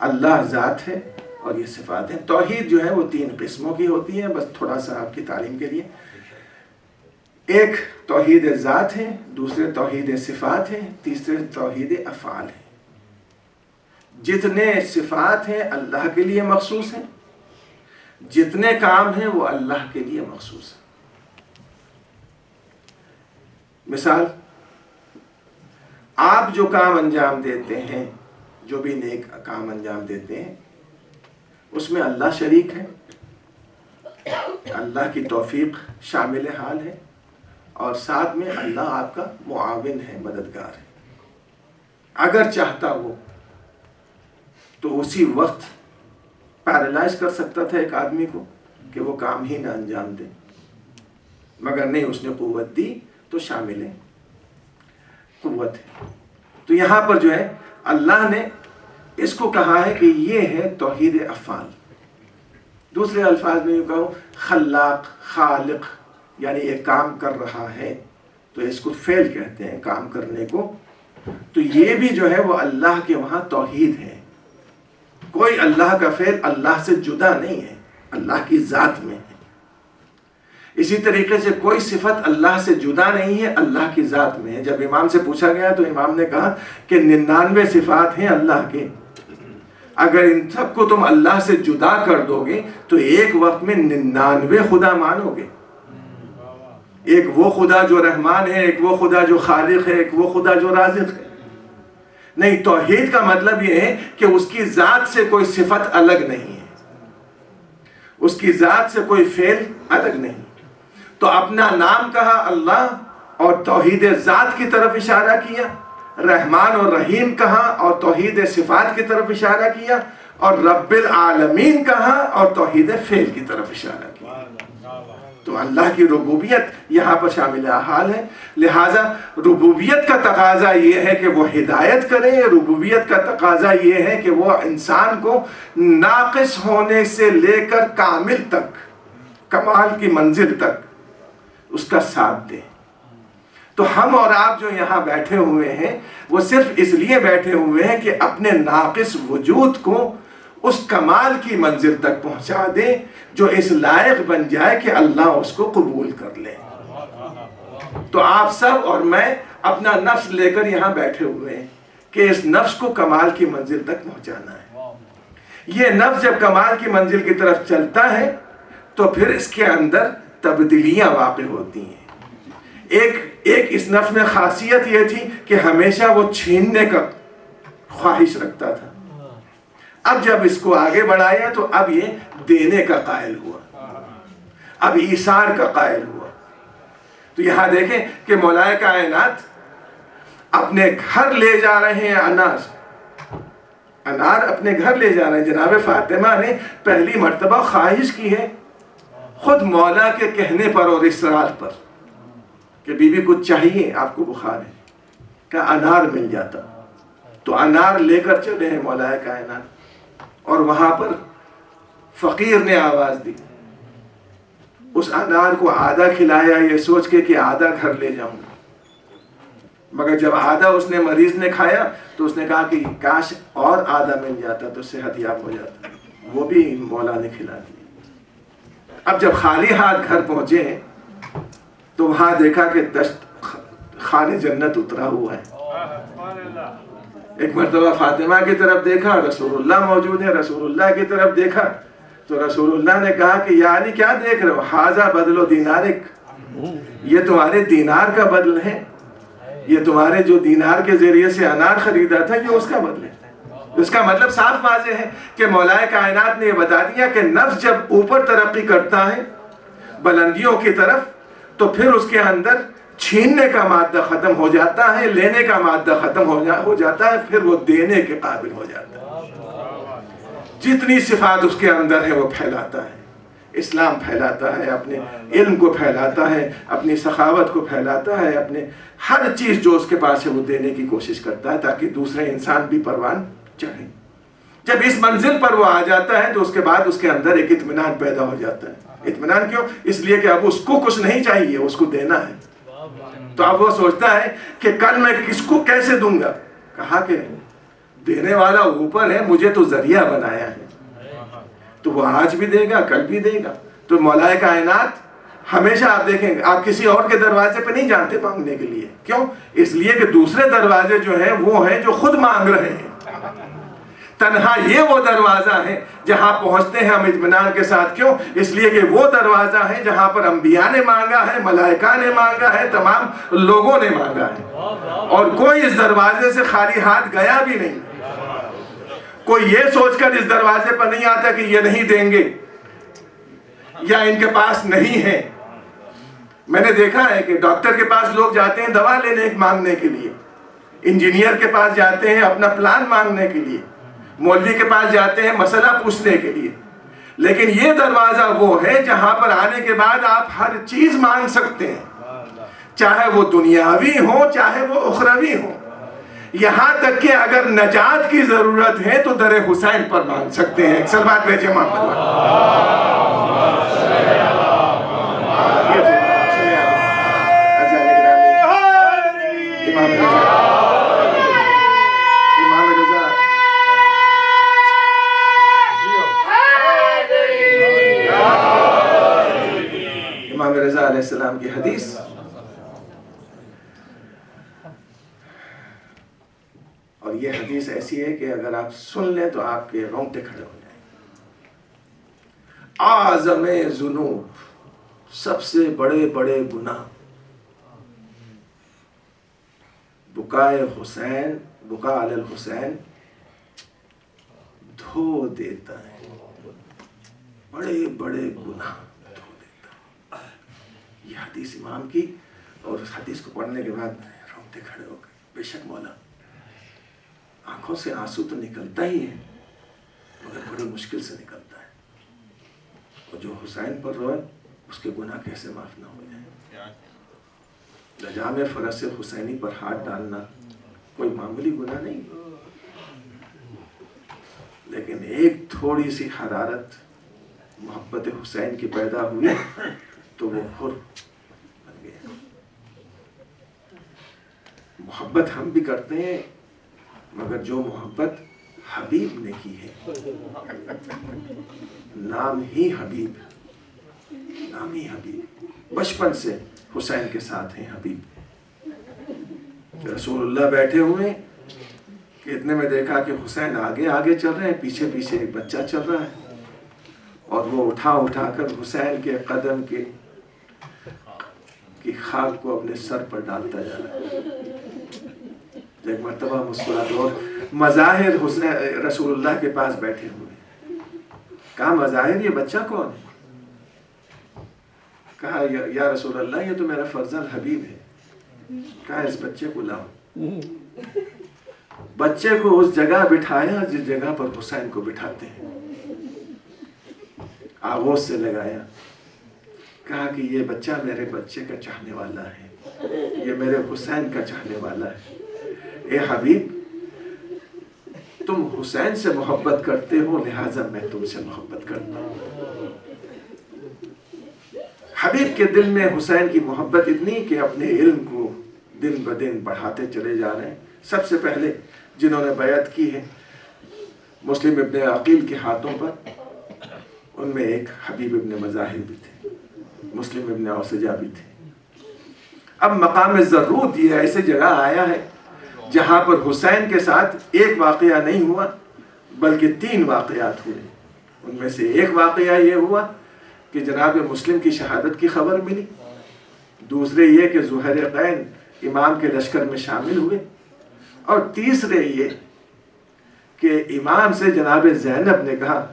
اللہ ذات ہے اور یہ صفات ہیں. توحید جو ہے وہ 3 قسموں کی ہوتی ہے، بس تھوڑا سا آپ کی تعلیم کے لیے. ایک توحید ذات ہے، دوسرے توحید صفات ہے، تیسرے توحید افعال ہے. جتنے صفات ہیں اللہ کے لیے مخصوص ہیں، جتنے کام ہیں وہ اللہ کے لیے مخصوص ہیں۔ مثال، آپ جو کام انجام دیتے ہیں، جو بھی نیک کام انجام دیتے ہیں، اس میں اللہ شریک ہے، اللہ کی توفیق شامل حال ہے، اور ساتھ میں اللہ آپ کا معاون ہے، مددگار ہے۔ اگر چاہتا وہ تو اسی وقت پیرالائز کر سکتا تھا ایک آدمی کو کہ وہ کام ہی نہ انجام دے، مگر نہیں، اس نے قوت دی تو شامل ہے، قوت ہے۔ تو یہاں پر جو ہے اللہ نے اس کو کہا ہے کہ یہ ہے توحید افعال۔ دوسرے الفاظ میں یوں کہوں، خلاق، خالق، یعنی یہ کام کر رہا ہے تو اس کو فعل کہتے ہیں، کام کرنے کو۔ تو یہ بھی جو ہے وہ اللہ کے وہاں توحید ہے۔ کوئی اللہ کا فعل اللہ سے جدا نہیں ہے، اللہ کی ذات میں ہے۔ اسی طریقے سے کوئی صفت اللہ سے جدا نہیں ہے، اللہ کی ذات میں ہے۔ جب امام سے پوچھا گیا تو امام نے کہا کہ 99 صفات ہیں اللہ کے، اگر ان سب کو تم اللہ سے جدا کر دو گے تو ایک وقت میں 99 خدا مانو گے۔ ایک وہ خدا جو رحمان ہے، ایک وہ خدا جو خالق ہے، ایک وہ خدا جو رازق ہے۔ نہیں، توحید کا مطلب یہ ہے کہ اس کی ذات سے کوئی صفت الگ نہیں ہے، اس کی ذات سے کوئی فعل الگ نہیں۔ تو اپنا نام کہا اللہ اور توحید ذات کی طرف اشارہ کیا، رحمان اور رحیم کہا اور توحید صفات کی طرف اشارہ کیا، اور رب العالمین کہا اور توحید فعل کی طرف اشارہ کیا۔ تو اللہ کی ربوبیت یہاں پر شامل حال ہے۔ لہٰذا ربوبیت کا تقاضا یہ ہے کہ وہ ہدایت کرے، ربوبیت کا تقاضا یہ ہے کہ وہ انسان کو ناقص ہونے سے لے کر کامل تک، کمال کی منزل تک اس کا ساتھ دے۔ تو ہم اور آپ جو یہاں بیٹھے ہوئے ہیں وہ صرف اس لیے بیٹھے ہوئے ہیں کہ اپنے ناقص وجود کو اس کمال کی منزل تک پہنچا دے جو اس لائق بن جائے کہ اللہ اس کو قبول کر لے۔ تو آپ سب اور میں اپنا نفس لے کر یہاں بیٹھے ہوئے ہیں کہ اس نفس کو کمال کی منزل تک پہنچانا ہے۔ یہ نفس جب کمال کی منزل کی طرف چلتا ہے تو پھر اس کے اندر تبدیلیاں واقع ہوتی ہیں۔ ایک اس نفس میں خاصیت یہ تھی کہ ہمیشہ وہ چھیننے کا خواہش رکھتا تھا۔ اب جب اس کو آگے بڑھایا تو اب یہ دینے کا قائل ہوا، اب ایثار کا قائل ہوا۔ تو یہاں دیکھیں کہ مولا کائنات اپنے گھر لے جا رہے ہیں انار اپنے گھر لے جا رہے ہیں۔ جناب فاطمہ نے پہلی مرتبہ خواہش کی ہے خود مولا کے کہنے پر اور اصرار پر کہ بی بی کچھ چاہیے، آپ کو بخار ہے، کہ انار مل جاتا۔ تو انار لے کر چلے ہیں مولا کائنات، اور وہاں پر فقیر نے آواز دی، اس انار کو آدھا کھلایا یہ سوچ کے کہ آدھا گھر لے جاؤں گا، مگر جب آدھا اس نے مریض نے کھایا تو اس نے کہا کہ کاش اور آدھا مل جاتا تو صحت یاب ہو جاتا، وہ بھی مولا نے کھلا دیا۔ اب جب خالی ہاتھ گھر پہنچے ہیں تو وہاں دیکھا کہ دشت خانے جنت اترا ہوا ہے۔ ایک مرتبہ فاطمہ کی طرف دیکھا، رسول اللہ موجود ہے، رسول اللہ کی طرف دیکھا تو رسول اللہ نے کہا کہ یعنی کیا دیکھ رہے ہو؟ حاذا بدل دینارک، یہ تمہارے دینار کا بدل ہے، یہ تمہارے جو دینار کے ذریعے سے انار خریدا تھا یہ اس کا بدل ہے۔ اس کا مطلب صاف واضح ہے کہ مولا کائنات نے یہ بتا دیا کہ نفس جب اوپر ترقی کرتا ہے بلندیوں کی طرف تو پھر اس کے اندر چھیننے کا مادہ ختم ہو جاتا ہے، لینے کا مادہ ختم ہو جاتا ہے، پھر وہ دینے کے قابل ہو جاتا ہے۔ جتنی صفات اس کے اندر ہے وہ پھیلاتا ہے، اسلام پھیلاتا ہے، اپنے علم کو پھیلاتا ہے، اپنی سخاوت کو پھیلاتا ہے، اپنے ہر چیز جو اس کے پاس ہے وہ دینے کی کوشش کرتا ہے تاکہ دوسرے انسان بھی پروان چڑھیں۔ جب اس منزل پر وہ آ جاتا ہے تو اس کے بعد اس کے اندر ایک اطمینان پیدا ہو جاتا ہے۔ اطمینان کیوں؟ اس لیے کہ اب اس کو کچھ نہیں چاہیے، اس کو دینا ہے۔ تو اب وہ سوچتا ہے کہ کل میں کس کو کیسے دوں گا؟ کہا کہ دینے والا اوپر ہے، مجھے تو ذریعہ بنایا ہے، تو وہ آج بھی دے گا، کل بھی دے گا۔ تو مولا کائنات ہمیشہ آپ دیکھیں گے آپ کسی اور کے دروازے پہ نہیں جانتے مانگنے کے لیے۔ کیوں؟ اس لیے کہ دوسرے دروازے جو ہیں وہ ہیں جو خود مانگ رہے ہیں۔ تنہا یہ وہ دروازہ ہے جہاں پہنچتے ہیں ہم اطمینان کے ساتھ. کیوں؟ اس لیے کہ وہ دروازہ ہے جہاں پر انبیاء نے مانگا ہے, ملائکہ نے مانگا ہے, تمام لوگوں نے مانگا ہے, اور کوئی اس دروازے سے خالی ہاتھ گیا بھی نہیں. کوئی یہ سوچ کر اس دروازے پر نہیں آتا کہ یہ نہیں دیں گے یا ان کے پاس نہیں ہے. میں نے دیکھا ہے کہ ڈاکٹر کے پاس لوگ جاتے ہیں دوا لینے مانگنے کے لیے, انجینئر کے پاس جاتے ہیں اپنا پلان مانگنے کے لیے, مولوی کے پاس جاتے ہیں مسئلہ پوچھنے کے لیے. لیکن یہ دروازہ وہ ہے جہاں پر آنے کے بعد آپ ہر چیز مانگ سکتے ہیں, چاہے وہ دنیاوی ہو چاہے وہ اخروی ہو. یہاں تک کہ اگر نجات کی ضرورت ہے تو در حسین پر مانگ سکتے ہیں. سلوات بھیجیں محمد. امام رضا علیہ السلام کی حدیث, اور یہ حدیث ایسی ہے کہ اگر آپ سن لیں تو آپ کے رونگٹے کھڑے ہو جائیں. اعظم ذنوب, سب سے بڑے بڑے گناہ, بکائے حسین, بکا علی الحسین دھو دیتا ہے, بڑے بڑے گناہ دھو دیتا ہے. یہ حدیث امام کی, اور اس حدیث کو پڑھنے کے بعد رونگٹے کھڑے ہو گئے. بے شک مولا, آنکھوں سے آنسو تو نکلتا ہی ہے مگر بڑی مشکل سے نکلتا ہے, اور جو حسین پر روئے اس کے گناہ کیسے معاف نہ ہو جائیں. لجام فرس حسینی پر ہاتھ ڈالنا کوئی معمولی گناہ نہیں, لیکن ایک تھوڑی سی حرارت محبت حسین کی پیدا ہوئی تو وہ حر بن گیا. محبت ہم بھی کرتے ہیں مگر جو محبت حبیب نے کی ہے, نام ہی حبیب, نام ہی حبیب, بچپن سے حسین کے ساتھ ہیں حبیب. رسول اللہ بیٹھے ہوئے کہ اتنے میں دیکھا کہ حسین آگے آگے چل رہے ہیں, پیچھے پیچھے ایک بچہ چل رہا ہے, اور وہ اٹھا اٹھا کر حسین کے قدم کی خاک کو اپنے سر پر ڈالتا جا رہا ہے. ایک مرتبہ مسکراتے, اور مظاہر حسین رسول اللہ کے پاس بیٹھے ہوئے. کہا مظاہر یہ بچہ کون ہے؟ کہا یا رسول اللہ یہ تو میرا فرزند حبیب ہے. کہا اس بچے کو لاؤ. بچے کو اس جگہ بٹھایا جس جگہ پر حسین کو بٹھاتے ہیں, آغوش سے لگایا. کہا کہ یہ بچہ میرے بچے کا چاہنے والا ہے, یہ میرے حسین کا چاہنے والا ہے. اے حبیب, تم حسین سے محبت کرتے ہو لہٰذا میں تم سے محبت کرتا ہوں. حبیب کے دل میں حسین کی محبت اتنی کہ اپنے علم کو دن بدن بڑھاتے چلے جا رہے ہیں. سب سے پہلے جنہوں نے بیعت کی ہے مسلم ابن عقیل کے ہاتھوں پر, ان میں ایک حبیب ابن مظاہر بھی تھے, مسلم ابن اوسجہ بھی تھے. اب مقام ضرورت یہ ایسے جگہ آیا ہے جہاں پر حسین کے ساتھ ایک واقعہ نہیں ہوا بلکہ 3 واقعات ہوئے. ان میں سے ایک واقعہ یہ ہوا کہ جناب مسلم کی شہادت کی خبر ملی, دوسرے یہ کہ ذوالقرنین امام کے لشکر میں شامل ہوئے, اور تیسرے یہ کہ امام سے جناب زینب نے کہا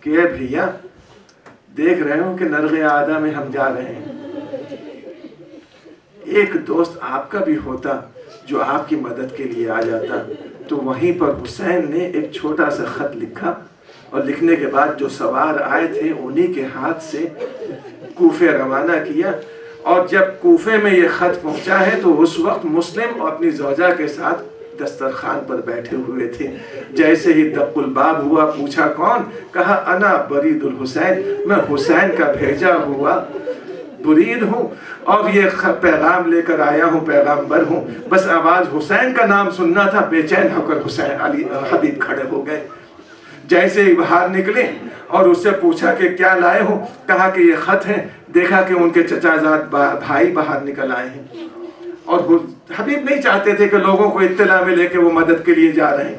کہ اے بھیا دیکھ رہے ہوں کہ نرغ عادہ میں ہم جا رہے ہیں, ایک دوست آپ کا بھی ہوتا جو آپ کی مدد کے لیے آ جاتا. تو وہیں پر حسین نے ایک چھوٹا سا خط لکھا, اور لکھنے کے بعد جو سوار آئے تھے انہی کے ہاتھ سے کوفے روانہ کیا. اور جب کوفے میں یہ خط پہنچا ہے تو اس وقت مسلم اور اپنی زوجہ کے ساتھ دسترخوان پر بیٹھے ہوئے تھے. جیسے ہی دق الباب ہوا, پوچھا کون؟ کہا انا برید الحسین, میں حسین کا بھیجا ہوا برید ہوں, اور یہ پیغام لے کر آیا ہوں, پیغامبر ہوں. بس آواز حسین کا نام سننا تھا, بے چین ہو کر حسین علی حبیب کھڑے ہو گئے. جیسے ہی باہر نکلے اور اس سے پوچھا کہ کیا لائے ہوں, کہا کہ یہ خط ہے. دیکھا کہ ان کے چچا زاد بھائی باہر نکل آئے ہیں, اور حبیب نہیں چاہتے تھے کہ لوگوں کو اطلاع ملے کہ وہ مدد کے لیے جا رہے ہیں.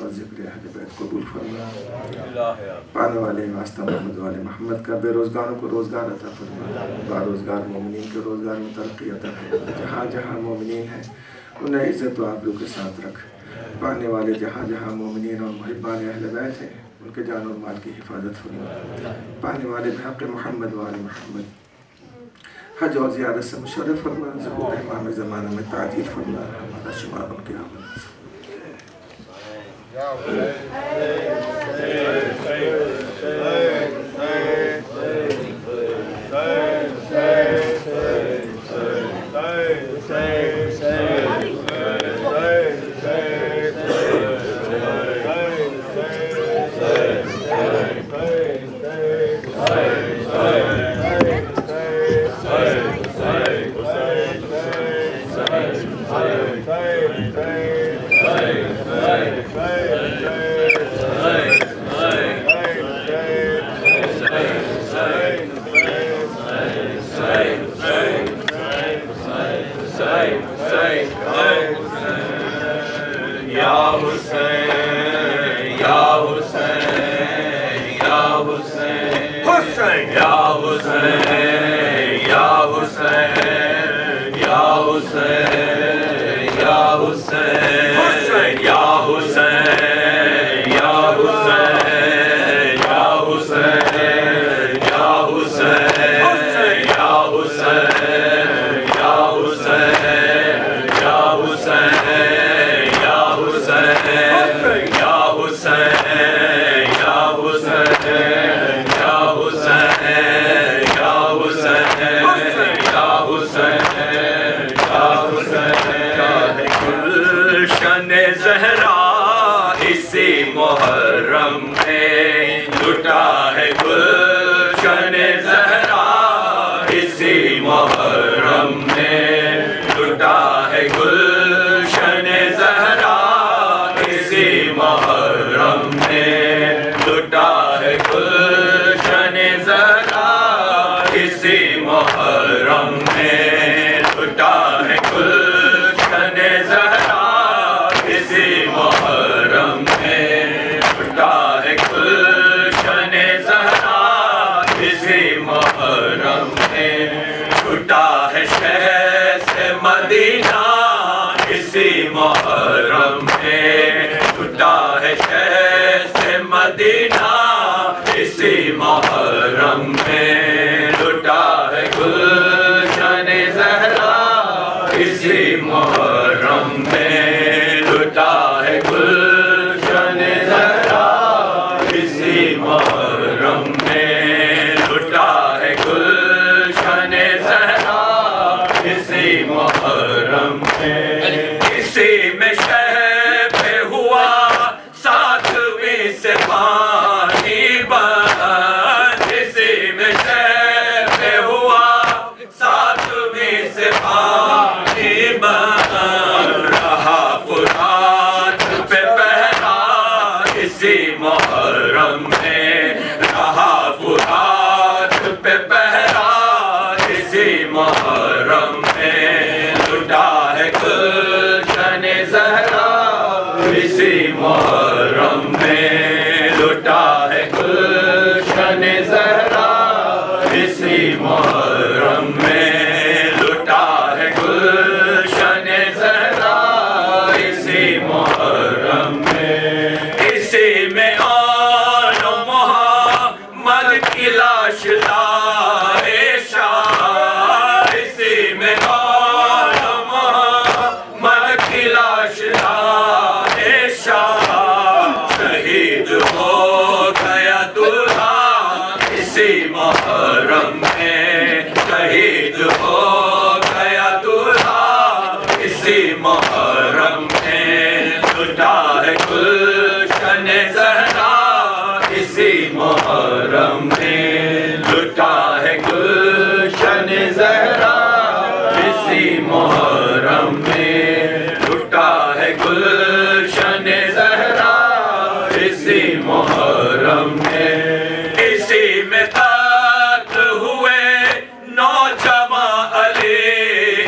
اور ذکر اہل بیت قبول فرما. پانے والے واسطہ محمد والے محمد کا بے روزگاروں کو روزگار عطا فرما. باروزگار مومنین کے روزگار میں ترقی عطا فرما. جہاں جہاں مومنین ہیں انہیں عزت و آبرو کے ساتھ رکھ. پانے والے جہاں جہاں مومنین اور محبان اہل بیت ہیں ان کے جان اور مال کی حفاظت فرما. پانے والے بحق محمد والے محمد حج اور زیارت سے مشرف فرما. ظہور امام زمانہ میں تعجیل فرما. ہمارا شمار ان کے عمل سے.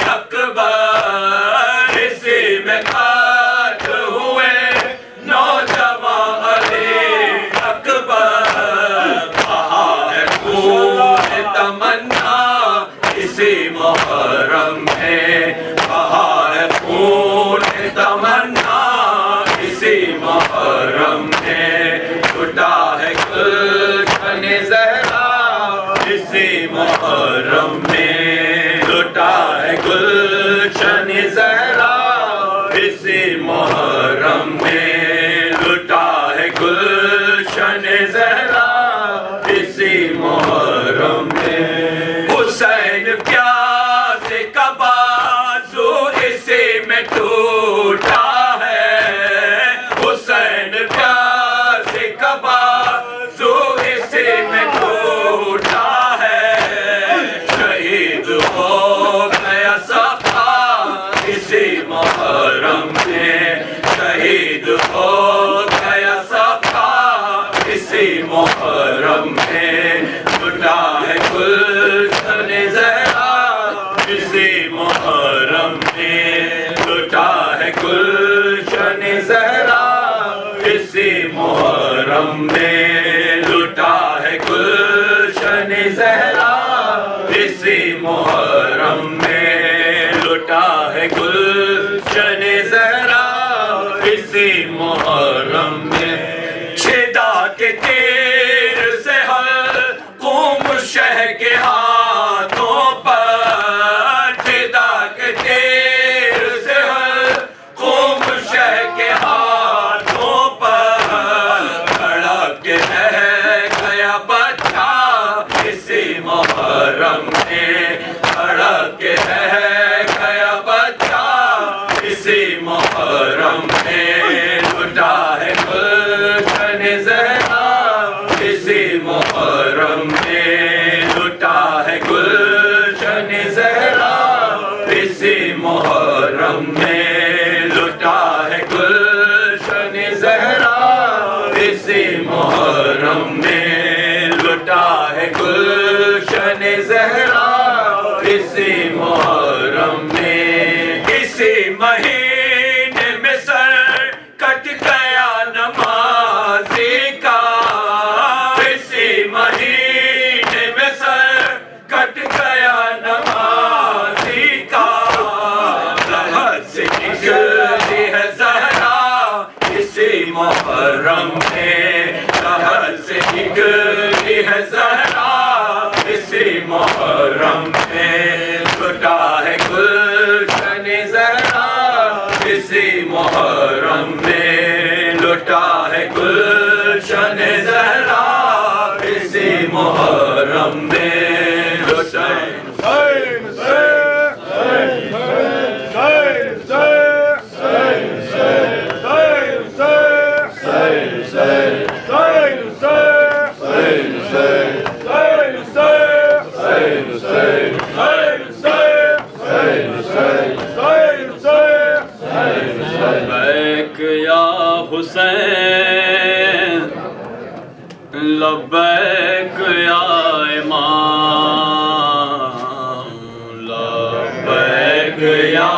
اکبر اسی میں قتل ہوئے نوجوان گلشن زہرا اسی محرم میں، حسین پیاسے کا بازو اسی میں ٹوٹا ہے، حسین پیاسے کا بازو اسی میں ٹوٹا ہے، شہید ہو گیا صفا اسی محرم میں، شہید ہو گیا صفا اسی محرم میں، لٹا ہے گلشن زہرا اسی محرم میں، لٹا ہے گلشن زہرا اسی محرم میں، لٹا ہے گلشن زہرا اسی محرم میں، لٹا ہے گلشن زہرا اسی محرم میں، چھدا کے تیر سے ہر قوم شہ کے ہاتھوں پر، چھدا کے تیر سے ہر قوم شہ کے ہاتھوں پر، کھڑا کے رہ گیا بچہ اسی محرم میں، کھڑا کے رہ گیا بچہ اسی محرم میں، لٹا ہے گلشن زہرا اسی محرم میں، لٹا ہے گلشن زہرا اسی محرم میں، لٹا ہے گلشن زہرا اسی محرم میں، لٹا ہے گلشن زہرا اسی محرم میں، اسی مہینے میں سر کٹ گیا نمازی کا، اسی مہینے میں سر کٹ گیا نمازی کا، لہد سے نکلی ہے زہرا اسی محرم میں، لہد سے نکلی ہے زہرا اسی محرم میں، لٹا ہے گلشن زہرا اسی محرم میں، لٹا ہے گلشن زہرا اسی محرم میں، لٹا لبیک یا حسین، لبیک یا امام، لبیک یا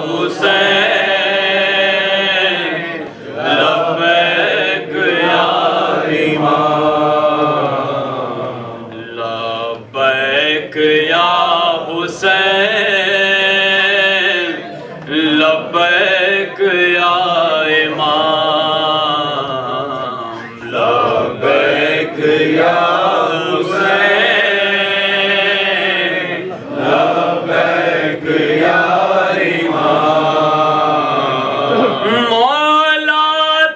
حسین، لبیک یا امام، لبیک یا حسین، لبیک یا امام، لبیک یا حسین، لبیک یا امام، مولا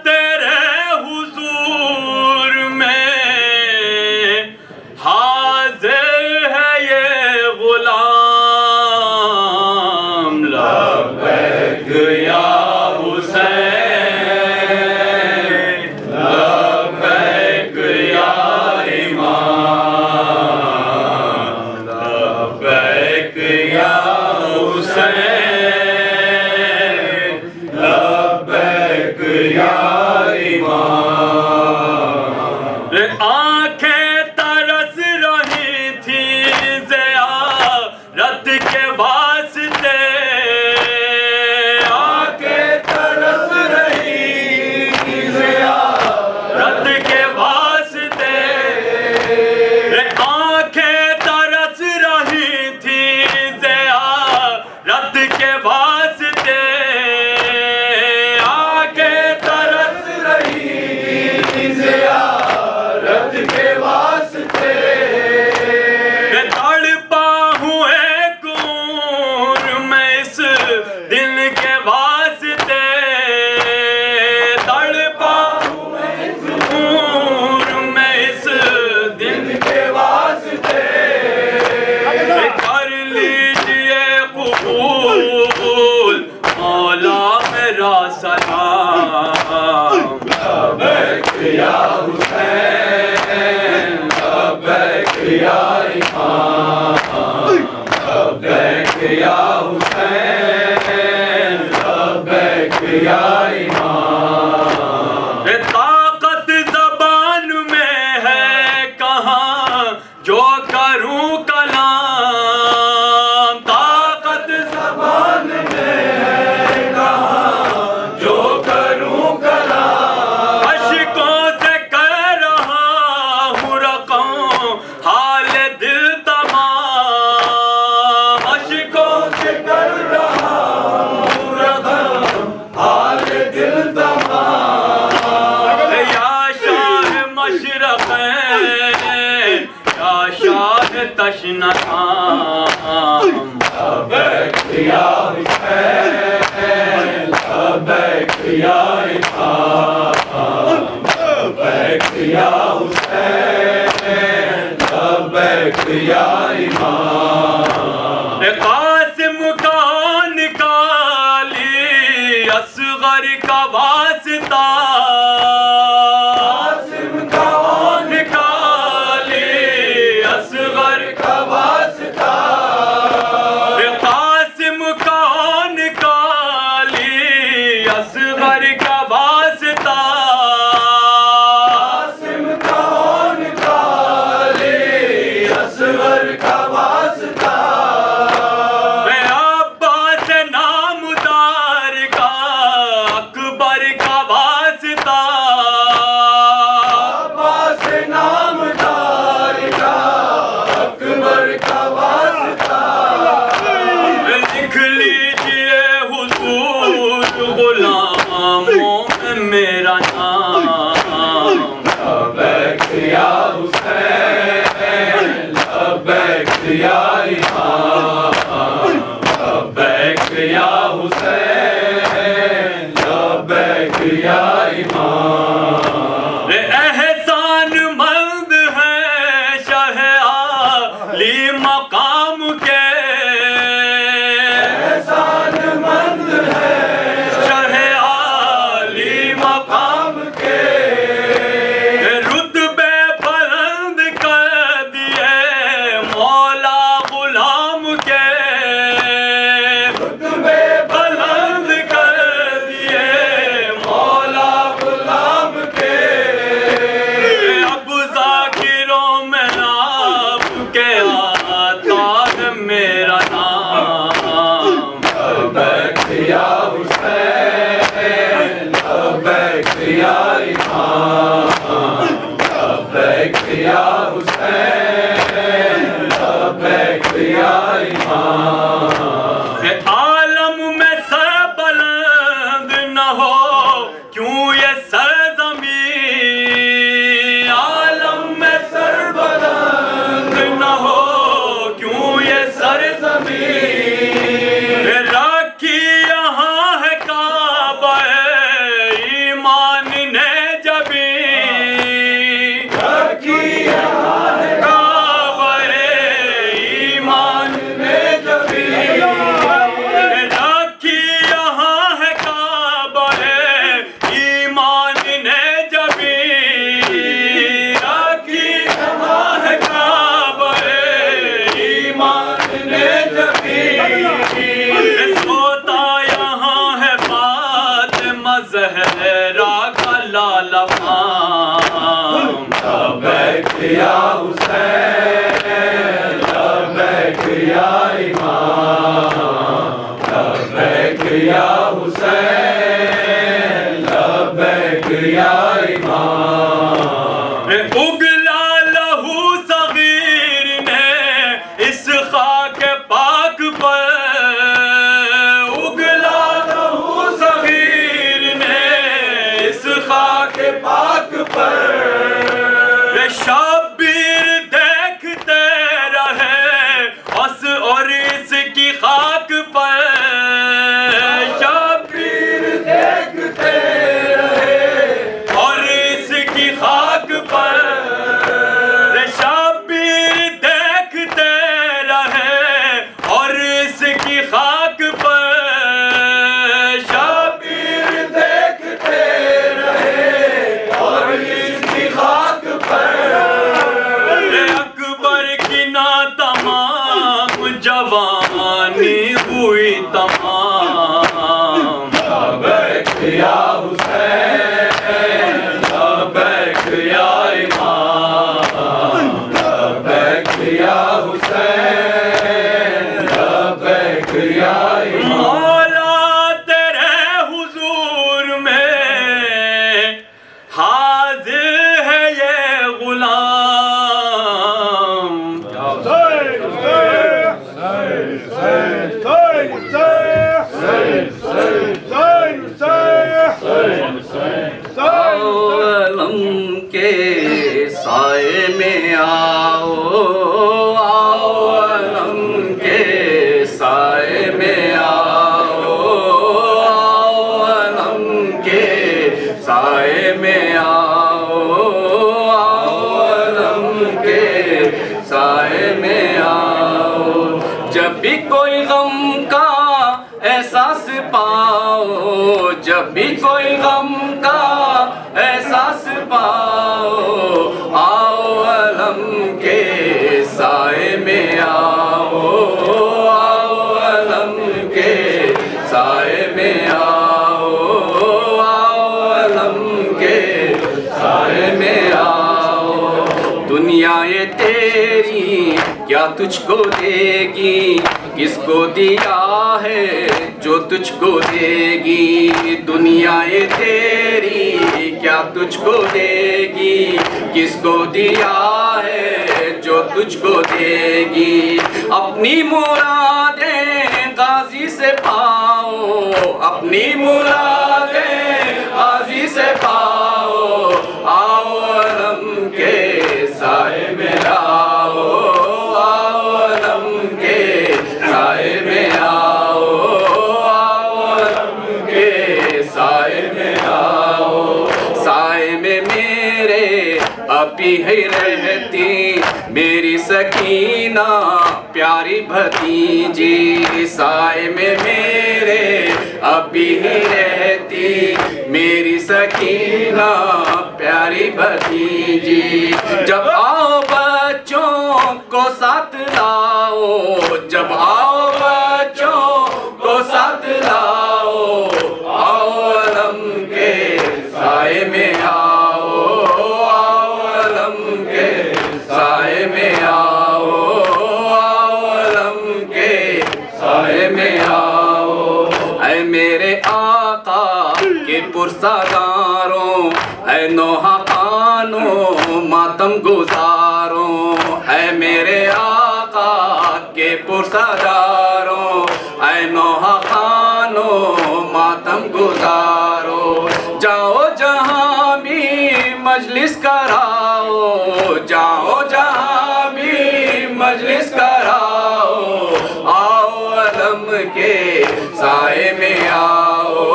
تیرے حضور میں حاضر ہے یہ غلام، لبیک یا حسین، لبیک یا امام، لبیک یا حسین، لبیک یا امام، آنکھیں ترس رہی تھی زیارت کے واسطے، آنکھیں ترس رہی تھی زیارت کے واسطے، آنکھیں ترس رہی تھی زیارت کے واسطے، آنکھیں ترس رہی تھی زیارت کے واسطے، لبیک یا امام لبیک یا حسین لبیک یا امام طاقت زبان میں ہے کہاں جو کروں کلام طاقت زبان میں ہے کہاں جو کروں کلام اشکوں سے کہہ رہا ہوں رقم حال دل تمام اشکوں سے کر رہا ہوں رقم حال دل تمام یا شاہ مشرقین یا شاہ تشنعام لبیک یا حسین لبیک یا امام لبیک یا حسین لبیک یا امام قاسم کا نکالی اصغر کا واسطہ قاسم کا نکالی اصغر کا واسطہ قاسم کا نکالی اصغر کا واسطہ قاسم کا نکالی اصغر کا واسطہ عباس نامدار کا اکبر کا واسطہ عباس نامدار کا اکبر کا واسطہ لکھ لیجئے حضور غلاموں میں میرا نام لبیک یا حسین لبیک یا امام لبیک یا حسین لبیک یا امام احسان مند ہے شاہ عالی مقام کے احسان مند ہے شاہ عالی مقام کے رتبے بلند کر دیے مولا غلام کے رتبے بلند کر دیے مولا غلام کے اب ذاکروں میں آپ کے آتا ہے میرا نام لبیک یا حسین لبیک یا امام لبیک یا حسین لبیک یا امام عالم میں سر بلند نہ ہو کیوں یہ سرزمین عالم میں سر بلند نہ ہو کیوں یہ سرزمین رکھی یہاں ہے کعبہ ایمان نے جبیں رکھی یہاں ہے کعبہ ایمان نے جبیں رکھی یہاں ہے کعبہ ایمان نے جبیں رکھی یہاں ہے کعبہ ایمان نے جبیں سوتا یہاں ہے فاطمہ زہرا کا لالا فام لبیک یا حسین لبیک یا امام لبیک یا حسین لبیک یا امام اگلا لہو صغیر نے اس خاک پاک پر اگلا لہو صغیر نے اس خاک پاک پر شبیر دیکھتے رہے اس اور اس کی خاک پر شبیر دیکھتے رہے اور اس کی خاک پر شبیر دیکھتے رہے اور اس کی خاک پر شبیر دیکھتے رہے اور اس کی خاک پر سائے میں آؤ آؤ علم کے سائے میں آؤ آؤ علم کے سائے میں آؤ آؤ علم کے سائے میں آؤ جب بھی کوئی غم کا احساس پاؤ جب بھی کوئی غم کا احساس پاؤ آؤ علم کے سائے میں آؤ آؤ علم کے سائے میں آؤ آؤ علم کے سائے میں آؤ دنیا یہ تیری کیا تجھ کو دے گی کس کو دیا ہے جو تجھ کو دے گی دنیا یہ تیری کیا تجھ کو دے گی کس کو دیا ہے جو تجھ کو دے گی اپنی مرادیں غازی سے پاؤ اپنی مرادیں غازی سے پاؤ آؤ علم کے سائے میں آؤ آؤ علم کے سائے میں آؤ آؤ علم کے سائے میں آؤ سائے میں میرے ابھی ہے رہتی میری سکینہ پیاری بھتیجی سائے میں میرے ابھی ہی رہتی میری سکینہ پیاری بھتیجی جب آؤ بچوں کو ساتھ لاؤ جب آؤ بچوں کو ساتھ لاؤ آؤ علم کے سائے میں آؤ آؤ علم کے سائے میں آؤ آؤ علم کے سائے میں آؤ اے میرے آقا کے پرساداروں اے نوحہ خانوں ماتم گزاروں اے میرے آقا کے پرساداروں اے نوحہ خانوں ماتم گزاروں جاؤ جہاں بھی مجلس کراؤ جاؤ جہاں بھی مجلس کراؤ آؤ علم کے سائے میں آؤ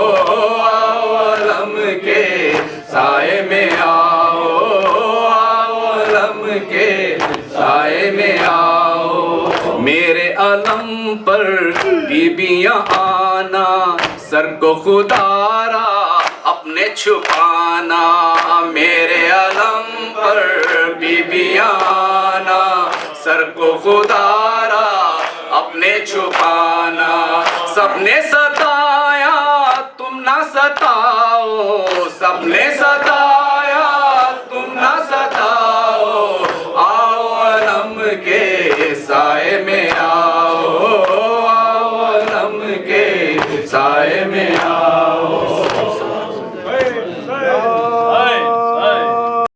آؤ علم کے سائے میں آؤ آؤ علم کے سائے میں آؤ میرے علم پر بیبیاں آنا سر کو خدا را اپنے چھپانا میرے علم پر بیبیاں آنا سر کو خدا را اپنے چھپانا سب نے ستایا تم نہ ستاؤ سب نے ستایا